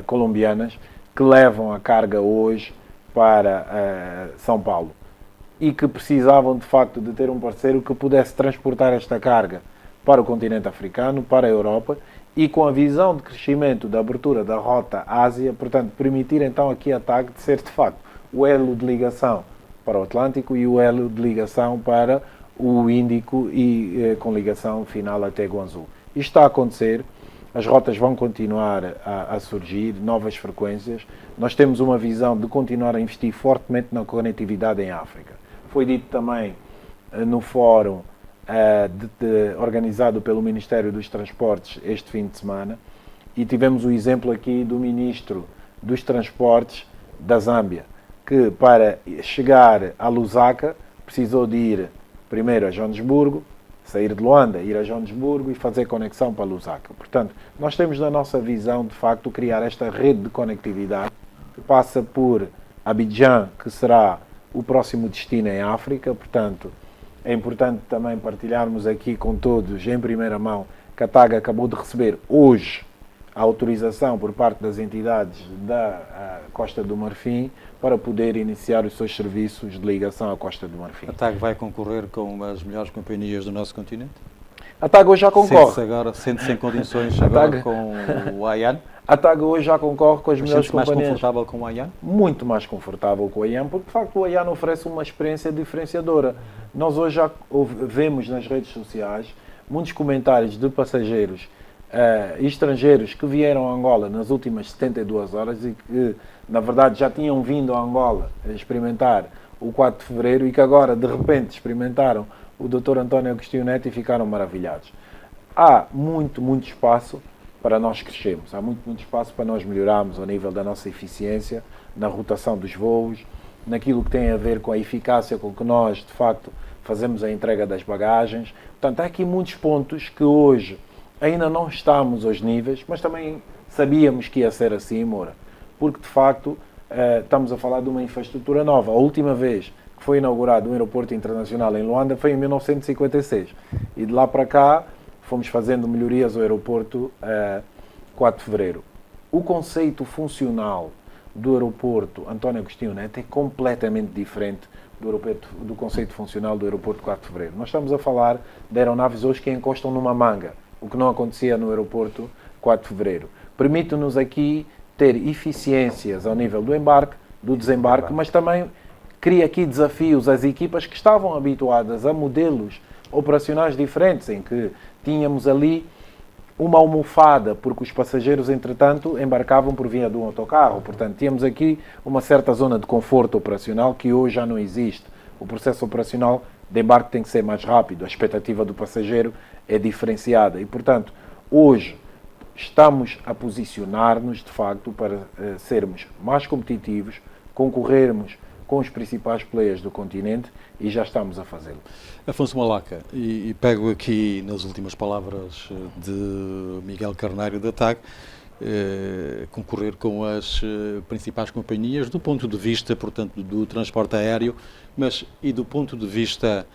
colombianas que levam a carga hoje para São Paulo e que precisavam de facto de ter um parceiro que pudesse transportar esta carga para o continente africano, para a Europa, e com a visão de crescimento da abertura da rota Ásia, portanto, permitir então aqui a TAG de ser de facto o elo de ligação para o Atlântico e o elo de ligação para o Índico e com ligação final até Guangzhou. Isto está a acontecer, as rotas vão continuar a surgir, novas frequências. Nós temos uma visão de continuar a investir fortemente na conectividade em África. Foi dito também no fórum organizado pelo Ministério dos Transportes este fim de semana, e tivemos o exemplo aqui do Ministro dos Transportes da Zâmbia, que para chegar a Lusaka precisou de ir primeiro a Joanesburgo, sair de Luanda, ir a Joanesburgo e fazer conexão para Lusaka. Portanto, nós temos na nossa visão, de facto, criar esta rede de conectividade que passa por Abidjan, que será o próximo destino em África. Portanto, é importante também partilharmos aqui com todos, em primeira mão, que a TAG acabou de receber hoje a autorização por parte das entidades da Costa do Marfim para poder iniciar os seus serviços de ligação à Costa do Marfim. A TAG vai concorrer com as melhores companhias do nosso continente? A TAG hoje já concorre. Sente-se em condições agora com o AIAN? A TAG hoje já concorre com as melhores companhias. Mais confortável com o AIAN? Muito mais confortável com o AIAN, porque de facto o AIAN oferece uma experiência diferenciadora. Nós hoje já vemos nas redes sociais muitos comentários de passageiros estrangeiros que vieram a Angola nas últimas 72 horas e que, na verdade, já tinham vindo a Angola a experimentar o 4 de fevereiro e que agora, de repente, experimentaram o Dr. António Agostinho Neto e ficaram maravilhados. Há muito espaço para nós crescermos, há muito espaço para nós melhorarmos ao nível da nossa eficiência, na rotação dos voos, naquilo que tem a ver com a eficácia com que nós, de facto, fazemos a entrega das bagagens. Portanto, há aqui muitos pontos que hoje ainda não estamos aos níveis, mas também sabíamos que ia ser assim, Moura, porque de facto estamos a falar de uma infraestrutura nova. A última vez que foi inaugurado um aeroporto internacional em Luanda foi em 1956 e de lá para cá fomos fazendo melhorias ao aeroporto 4 de fevereiro. O conceito funcional do aeroporto António Agostinho Neto é completamente diferente do conceito funcional do aeroporto 4 de Fevereiro. Nós estamos a falar de aeronaves hoje que encostam numa manga, o que não acontecia no aeroporto 4 de Fevereiro. Permite-nos aqui ter eficiências ao nível do embarque, do desembarque, mas também cria aqui desafios às equipas que estavam habituadas a modelos operacionais diferentes, em que tínhamos ali uma almofada, porque os passageiros, entretanto, embarcavam por via de um autocarro. Portanto, tínhamos aqui uma certa zona de conforto operacional que hoje já não existe. O processo operacional de embarque tem que ser mais rápido, a expectativa do passageiro é diferenciada e, portanto, hoje estamos a posicionar-nos, de facto, para sermos mais competitivos, concorrermos com os principais players do continente e já estamos a fazê-lo. Afonso Malaca, e pego aqui nas últimas palavras de Miguel Carneiro da TAG, concorrer com as principais companhias do ponto de vista, portanto, do transporte aéreo, mas e do ponto de vista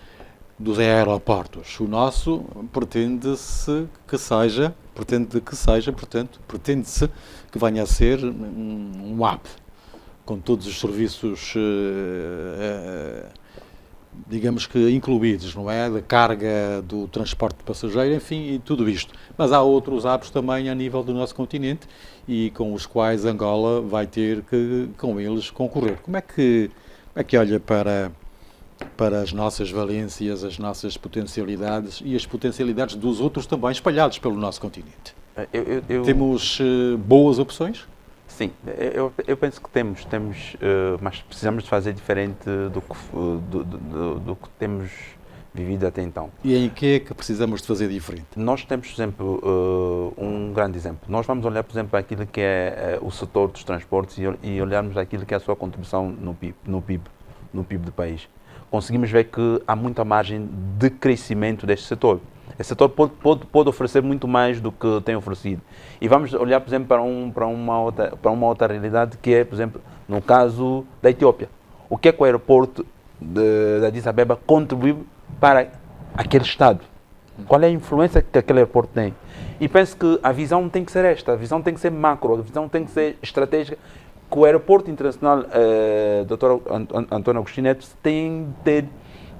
dos aeroportos. O nosso pretende-se que seja, portanto, pretende-se que venha a ser um hub, com todos os serviços, digamos que incluídos, não é? Da carga, do transporte de passageiro, enfim, e tudo isto. Mas há outros hubs também a nível do nosso continente e com os quais Angola vai ter que, com eles, concorrer. Como é que olha para as nossas valências, as nossas potencialidades e as potencialidades dos outros também espalhados pelo nosso continente? Temos boas opções? Sim, eu penso que temos, mas precisamos de fazer diferente do que temos vivido até então. E em que é que precisamos de fazer diferente? Nós temos, por exemplo, um grande exemplo. Nós vamos olhar, por exemplo, para aquilo que é o setor dos transportes e olharmos aquilo que é a sua contribuição no PIB do país. Conseguimos ver que há muita margem de crescimento deste setor. Esse setor pode oferecer muito mais do que tem oferecido. E vamos olhar, por exemplo, para uma outra realidade que é, por exemplo, no caso da Etiópia. O que é que o aeroporto de Addis Abeba contribui para aquele Estado? Qual é a influência que aquele aeroporto tem? E penso que a visão tem que ser esta, a visão tem que ser macro, a visão tem que ser estratégica, que o aeroporto internacional Dr. António Agostinho Neto tem de ter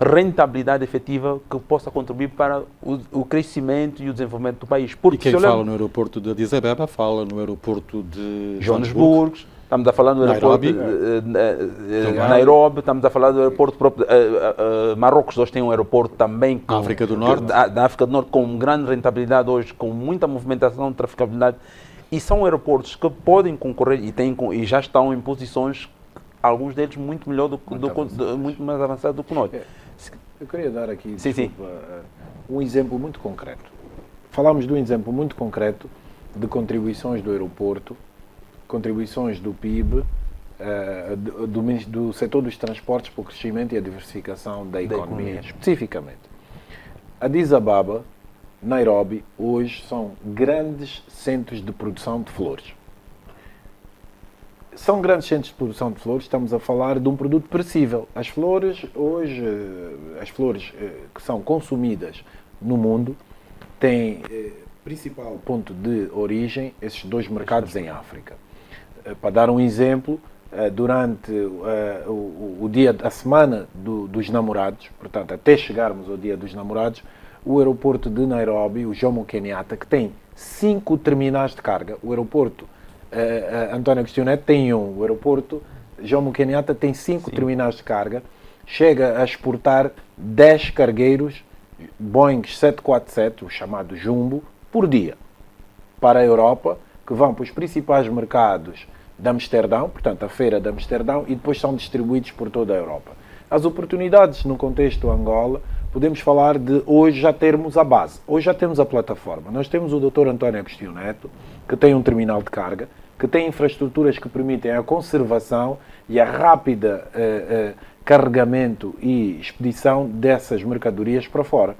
rentabilidade efetiva que possa contribuir para o crescimento e o desenvolvimento do país. Porque e quem fala no aeroporto de Addis Abeba fala no aeroporto de Joanesburgo, estamos a falar do aeroporto de Nairobi, estamos a falar do aeroporto próprio. Marrocos hoje tem um aeroporto também da África do Norte, da África do Norte, com grande rentabilidade hoje, com muita movimentação, traficabilidade, e são aeroportos que podem concorrer e já estão em posições, alguns deles muito melhor muito mais avançados do que nós. Eu queria dar aqui um exemplo muito concreto. Falámos de um exemplo muito concreto de contribuições do aeroporto, contribuições do PIB, do setor dos transportes para o crescimento e a diversificação da economia. Especificamente, Addis Ababa, Nairobi, hoje são grandes centros de produção de flores. São grandes centros de produção de flores, estamos a falar de um produto perecível. As flores, hoje, que são consumidas no mundo, têm principal ponto de origem esses dois mercados em África. Para dar um exemplo, durante a semana dos namorados, portanto, até chegarmos ao dia dos namorados, o aeroporto de Nairobi, o Jomo Kenyatta, que tem 5 terminais de carga, o aeroporto António Agostinho Neto tem o aeroporto Jomo Kenyatta tem 5 terminais de carga, chega a exportar 10 cargueiros Boeing 747, o chamado Jumbo, por dia, para a Europa, que vão para os principais mercados de Amsterdão, portanto a feira de Amsterdão, e depois são distribuídos por toda a Europa. As oportunidades no contexto Angola, podemos falar de hoje já termos a base, hoje já temos a plataforma. Nós temos o Dr. António Agostinho Neto, que tem um terminal de carga, que tem infraestruturas que permitem a conservação e a rápida carregamento e expedição dessas mercadorias para fora.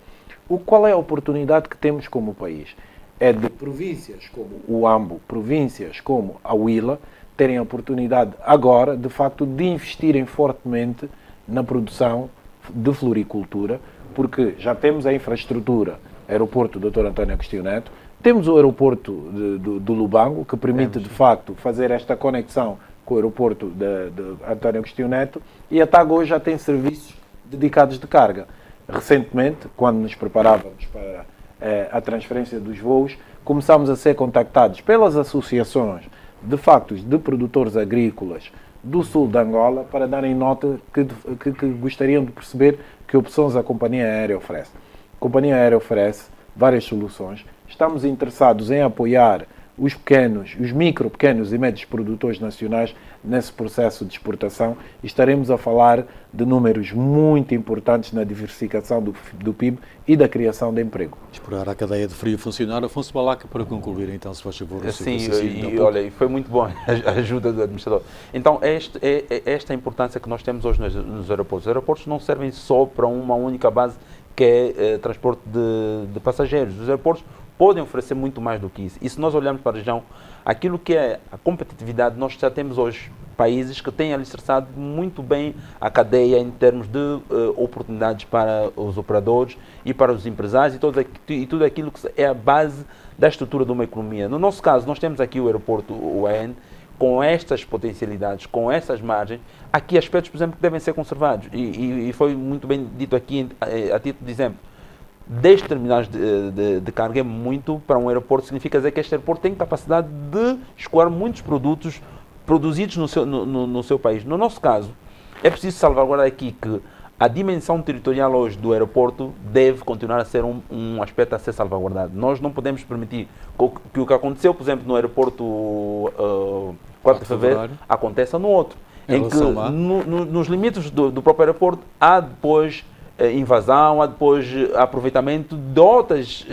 Qual é a oportunidade que temos como país? É de províncias como o Ambo, províncias como a Huila, terem a oportunidade agora, de facto, de investirem fortemente na produção de floricultura, porque já temos a infraestrutura, aeroporto Dr. António Agostinho Neto, temos o aeroporto do Lubango, que permite, de facto, fazer esta conexão com o aeroporto de António Agostinho Neto, e a TAG hoje já tem serviços dedicados de carga. Recentemente, quando nos preparávamos para a transferência dos voos, começámos a ser contactados pelas associações de factos de produtores agrícolas do sul de Angola para darem nota que gostariam de perceber que opções a companhia aérea oferece. A companhia aérea oferece várias soluções. Estamos interessados em apoiar os micro, pequenos e médios produtores nacionais nesse processo de exportação, e estaremos a falar de números muito importantes na diversificação do PIB e da criação de emprego. Esperar a cadeia de frio funcionar. Afonso Balaca, para concluir, então, se faz favor. Sim, olha, foi muito bom a ajuda do administrador. Então, esta importância que nós temos hoje nos aeroportos. Os aeroportos não servem só para uma única base, que é transporte de passageiros. Os aeroportos podem oferecer muito mais do que isso. E se nós olharmos para a região, aquilo que é a competitividade, nós já temos hoje países que têm alicerçado muito bem a cadeia em termos de oportunidades para os operadores e para os empresários e tudo aquilo que é a base da estrutura de uma economia. No nosso caso, nós temos aqui o aeroporto UAN, com estas potencialidades, com essas margens, aqui aspectos, por exemplo, que devem ser conservados. E foi muito bem dito aqui, a título de exemplo, 10 terminais de carga é muito para um aeroporto, significa dizer que este aeroporto tem capacidade de escoar muitos produtos produzidos no seu país. No nosso caso, é preciso salvaguardar aqui que a dimensão territorial hoje do aeroporto deve continuar a ser um aspecto a ser salvaguardado. Nós não podemos permitir que o que aconteceu, por exemplo, no aeroporto 4 de fevereiro, aconteça no outro. Em que, nos limites do próprio aeroporto, há depois invasão, há depois aproveitamento de outros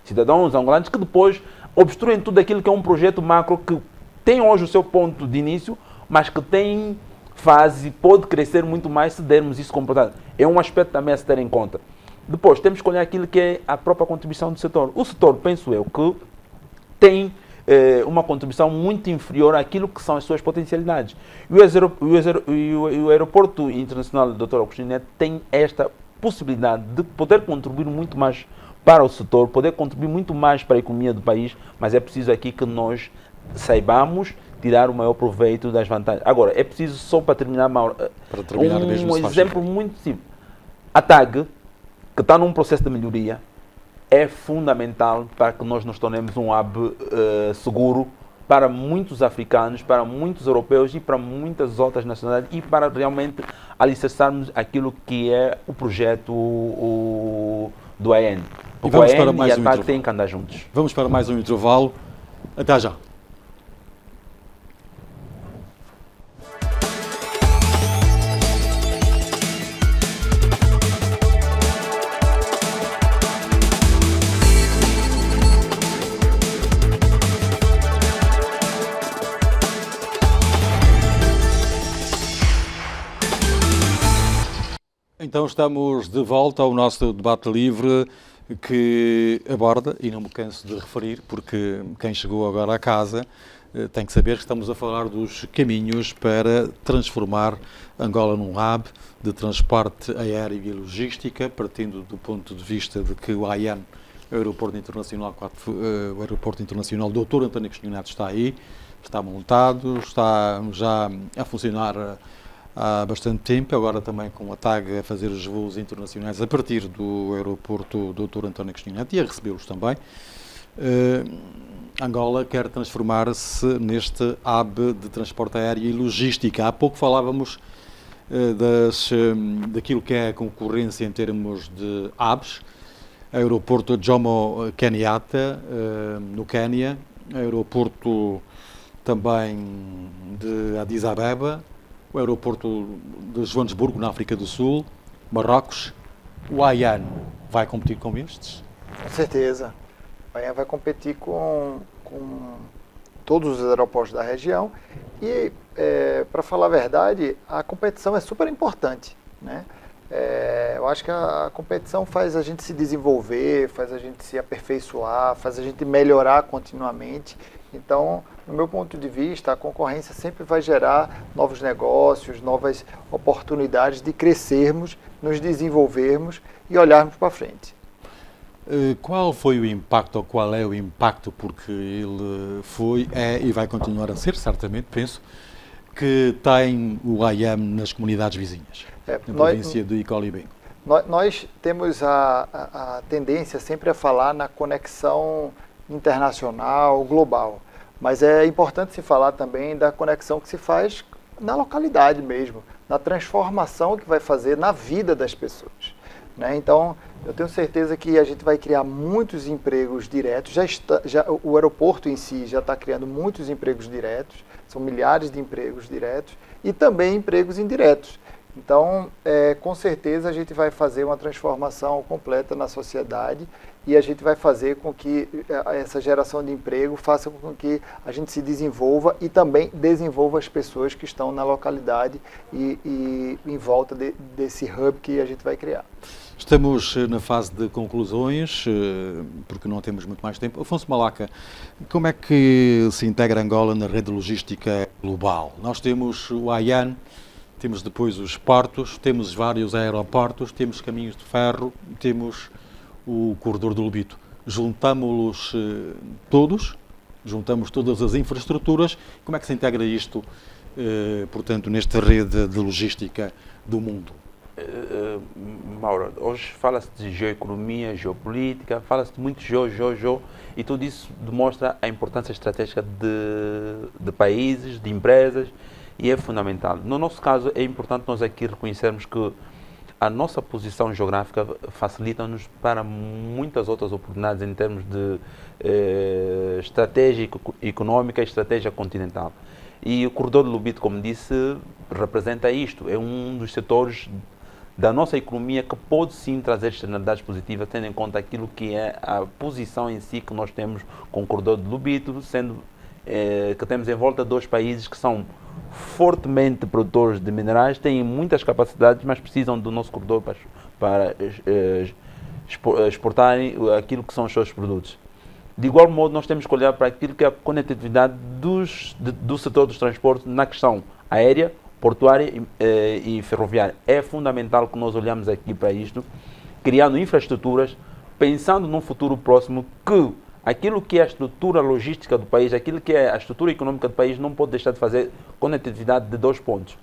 cidadãos angolanos que depois obstruem tudo aquilo que é um projeto macro que tem hoje o seu ponto de início, mas que tem fase, pode crescer muito mais se dermos isso como portanto. É um aspecto também a se ter em conta. Depois, temos que olhar aquilo que é a própria contribuição do setor. O setor, penso eu, que tem uma contribuição muito inferior àquilo que são as suas potencialidades. E o Aeroporto Internacional do Dr. Agostinho Neto tem esta possibilidade de poder contribuir muito mais para o setor, poder contribuir muito mais para a economia do país, mas é preciso aqui que nós saibamos tirar o maior proveito das vantagens. Agora, é preciso só para terminar um exemplo muito simples. A TAG, que está num processo de melhoria, é fundamental para que nós nos tornemos um hub seguro para muitos africanos, para muitos europeus e para muitas outras nacionalidades e para realmente alicerçarmos aquilo que é o projeto do AN. Porque o AN e a TAG têm que andar juntos. Vamos para mais um intervalo. Até já. Então estamos de volta ao nosso debate livre que aborda, e não me canso de referir, porque quem chegou agora à casa tem que saber que estamos a falar dos caminhos para transformar Angola num hub de transporte aéreo e logística, partindo do ponto de vista de que o AIAN, o Aeroporto Internacional Dr. António Agostinho Neto, está aí, está montado, está já a funcionar há bastante tempo, agora também com a TAG a fazer os voos internacionais a partir do aeroporto Dr. António Agostinho Neto e a recebê-los também. Angola quer transformar-se neste hub de transporte aéreo e logística. Há pouco falávamos daquilo que é a concorrência em termos de hubs. Aeroporto Jomo Kenyatta, no Quénia, aeroporto também de Addis Abeba, o aeroporto de Joanesburgo, na África do Sul, Marrocos. O AIAN vai competir com estes? Com certeza. O AIAN vai competir com todos os aeroportos da região e, para falar a verdade, a competição é super importante, né? Eu acho que a competição faz a gente se desenvolver, faz a gente se aperfeiçoar, faz a gente melhorar continuamente. Então, no meu ponto de vista, a concorrência sempre vai gerar novos negócios, novas oportunidades de crescermos, nos desenvolvermos e olharmos para frente. Qual foi o impacto, ou qual é o impacto, porque ele foi, é e vai continuar a ser, certamente, penso, que tem o IAM nas comunidades vizinhas, na província de Icolibengo? Nós temos a tendência sempre a falar na conexão internacional, global, mas é importante se falar também da conexão que se faz na localidade mesmo, na transformação que vai fazer na vida das pessoas, né? Então, eu tenho certeza que a gente vai criar muitos empregos diretos, o aeroporto em si já está criando muitos empregos diretos, são milhares de empregos diretos e também empregos indiretos. Então, com certeza a gente vai fazer uma transformação completa na sociedade e a gente vai fazer com que essa geração de emprego faça com que a gente se desenvolva e também desenvolva as pessoas que estão na localidade e em volta desse hub que a gente vai criar. Estamos na fase de conclusões, porque não temos muito mais tempo. Afonso Malaca, como é que se integra Angola na rede logística global? Nós temos o AIAN, temos depois os portos, temos vários aeroportos, temos caminhos de ferro, temos o corredor do Lobito. Juntamos-los todos, juntamos todas as infraestruturas. Como é que se integra isto, portanto, nesta rede de logística do mundo? Mauro, hoje fala-se de geoeconomia, geopolítica, fala-se de muito e tudo isso demonstra a importância estratégica de países, de empresas, e é fundamental. No nosso caso, é importante nós aqui reconhecermos que a nossa posição geográfica facilita-nos para muitas outras oportunidades em termos de estratégia económica e estratégia continental. E o corredor do Lobito, como disse, representa isto, é um dos setores da nossa economia que pode sim trazer externalidades positivas, tendo em conta aquilo que é a posição em si que nós temos com o corredor do Lobito, sendo que temos em volta dois países que são fortemente produtores de minerais, têm muitas capacidades, mas precisam do nosso corredor para exportarem aquilo que são os seus produtos. De igual modo, nós temos que olhar para aquilo que é a conectividade do setor dos transportes na questão aérea, portuária e ferroviária. É fundamental que nós olhamos aqui para isto, criando infraestruturas, pensando num futuro próximo que aquilo que é a estrutura logística do país, aquilo que é a estrutura econômica do país não pode deixar de fazer conectividade de dois pontos.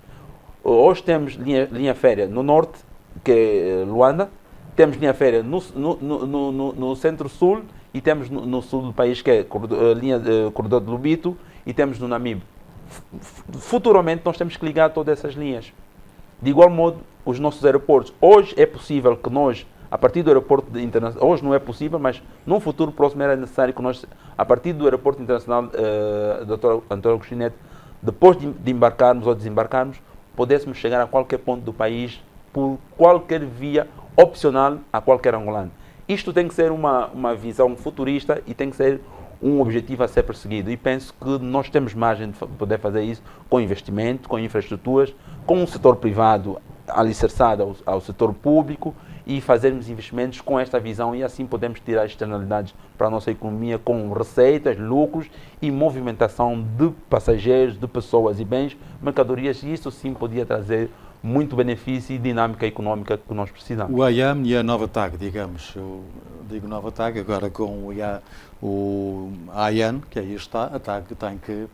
Hoje temos linha férrea no norte, que é Luanda, temos linha férrea no centro-sul e temos no sul do país, que é corredor de Lobito, e temos no Namibe. Futuramente nós temos que ligar todas essas linhas. De igual modo, os nossos aeroportos. Hoje é possível que nós, a partir do aeroporto internacional, hoje não é possível, mas num futuro próximo era necessário que nós, a partir do aeroporto internacional Dr. António Agostinho Neto, depois de embarcarmos ou desembarcarmos, pudéssemos chegar a qualquer ponto do país por qualquer via opcional a qualquer angolano. Isto tem que ser uma visão futurista e tem que ser um objetivo a ser perseguido, e penso que nós temos margem de poder fazer isso com investimento, com infraestruturas, com um setor privado alicerçado ao setor público e fazermos investimentos com esta visão, e assim podemos tirar externalidades para a nossa economia com receitas, lucros e movimentação de passageiros, de pessoas e bens, mercadorias, e isso sim podia trazer muito benefício e dinâmica económica que nós precisamos. O IAM e a nova TAG, digamos, eu digo nova TAG, agora com o AIAN, que aí está, a TAG tem que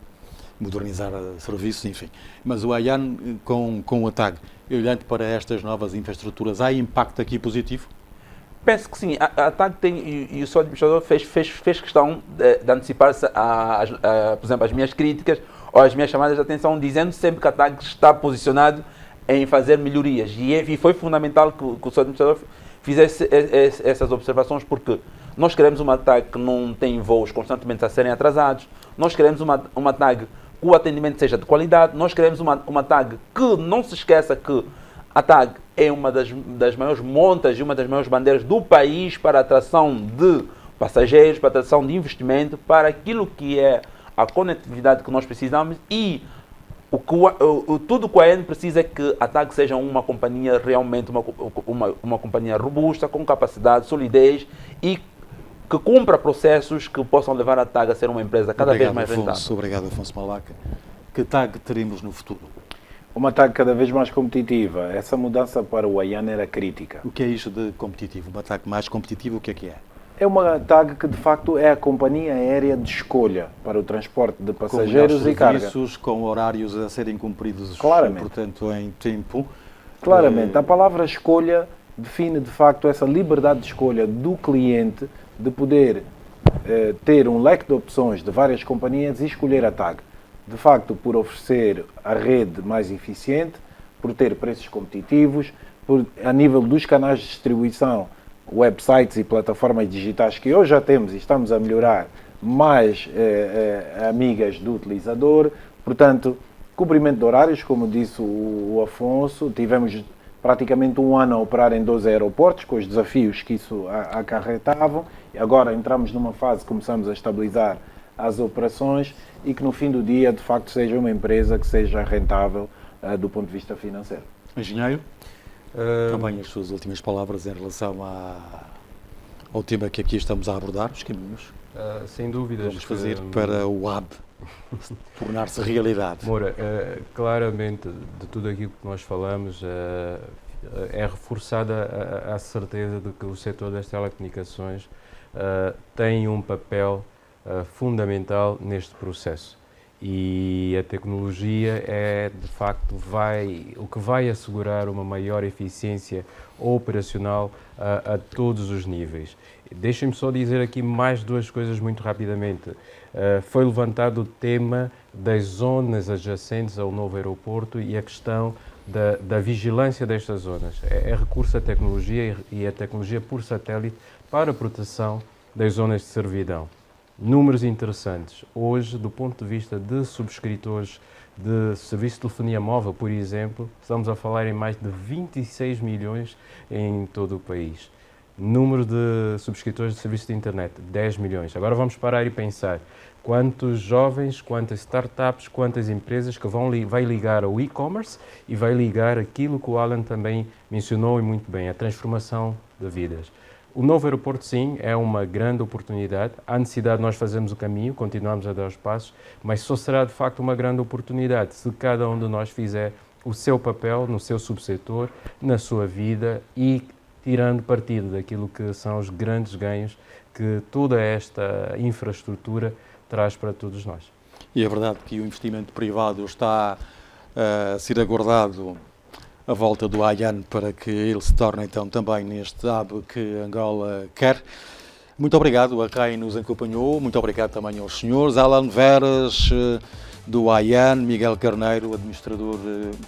modernizar serviços, enfim. Mas o AIAN com a TAG, olhando para estas novas infraestruturas, há impacto aqui positivo? Penso que sim. A TAG tem, e o seu administrador fez questão de antecipar-se, por exemplo, as minhas críticas ou as minhas chamadas de atenção, dizendo sempre que a TAG está posicionado em fazer melhorias. E foi fundamental que o seu administrador fizesse essas observações, porque nós queremos uma TAG que não tem voos constantemente a serem atrasados, nós queremos uma TAG que o atendimento seja de qualidade, nós queremos uma TAG que não se esqueça que a TAG é uma das maiores montas e uma das maiores bandeiras do país para a atração de passageiros, para a atração de investimento, para aquilo que é a conectividade que nós precisamos, e tudo o que a AN precisa é que a TAG seja uma companhia realmente, uma companhia robusta, com capacidade, solidez e que cumpra processos que possam levar a TAG a ser uma empresa cada vez mais rentável. Obrigado, Afonso Malaca. Que TAG teremos no futuro? Uma TAG cada vez mais competitiva. Essa mudança para o AIAN era crítica. O que é isto de competitivo? Uma TAG mais competitiva, o que é que é? É uma TAG que de facto é a companhia aérea de escolha para o transporte de passageiros e carga. Serviços com horários a serem cumpridos, Claramente. portanto, em tempo. Claramente, a palavra escolha define de facto essa liberdade de escolha do cliente de poder ter um leque de opções de várias companhias e escolher a TAG. De facto, por oferecer a rede mais eficiente, por ter preços competitivos, a nível dos canais de distribuição, websites e plataformas digitais que hoje já temos e estamos a melhorar, mais amigas do utilizador. Portanto, cumprimento de horários, como disse o Afonso, tivemos praticamente um ano a operar em 12 aeroportos, com os desafios que isso acarretavam. Agora entramos numa fase, começamos a estabilizar as operações e que no fim do dia, de facto, seja uma empresa que seja rentável do ponto de vista financeiro. Engenheiro, também as suas últimas palavras em relação ao tema que aqui estamos a abordar, os caminhos. Sem dúvidas. Vamos fazer para o hub tornar-se realidade. Moura, claramente, de tudo aquilo que nós falamos, é reforçada a certeza de que o setor das telecomunicações tem um papel fundamental neste processo. E a tecnologia é, de facto, o que vai assegurar uma maior eficiência operacional a todos os níveis. Deixem-me só dizer aqui mais duas coisas muito rapidamente. Foi levantado o tema das zonas adjacentes ao novo aeroporto e a questão da vigilância destas zonas. É recurso à tecnologia e a tecnologia por satélite para a proteção das zonas de servidão. Números interessantes. Hoje, do ponto de vista de subscritores de serviço de telefonia móvel, por exemplo, estamos a falar em mais de 26 milhões em todo o país. Número de subscritores de serviço de internet, 10 milhões. Agora vamos parar e pensar quantos jovens, quantas startups, quantas empresas que vai ligar ao e-commerce e vai ligar aquilo que o Alan também mencionou e muito bem, a transformação de vidas. O novo aeroporto, sim, é uma grande oportunidade. Há necessidade de nós fazermos o caminho, continuamos a dar os passos, mas só será de facto uma grande oportunidade se cada um de nós fizer o seu papel no seu subsetor, na sua vida e tirando partido daquilo que são os grandes ganhos que toda esta infraestrutura traz para todos nós. E é verdade que o investimento privado está a ser aguardado à volta do AIAN para que ele se torne então também neste hub que Angola quer. Muito obrigado a quem nos acompanhou, muito obrigado também aos senhores, Alan Veras do AIAN, Miguel Carneiro, administrador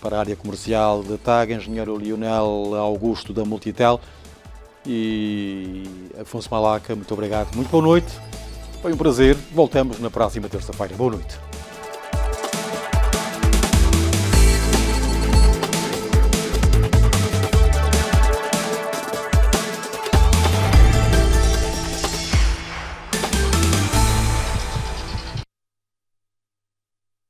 para a área comercial da TAG, engenheiro Lionel Augusto da Multitel e Afonso Malaca, muito obrigado, muito boa noite, foi um prazer, voltamos na próxima terça-feira, boa noite.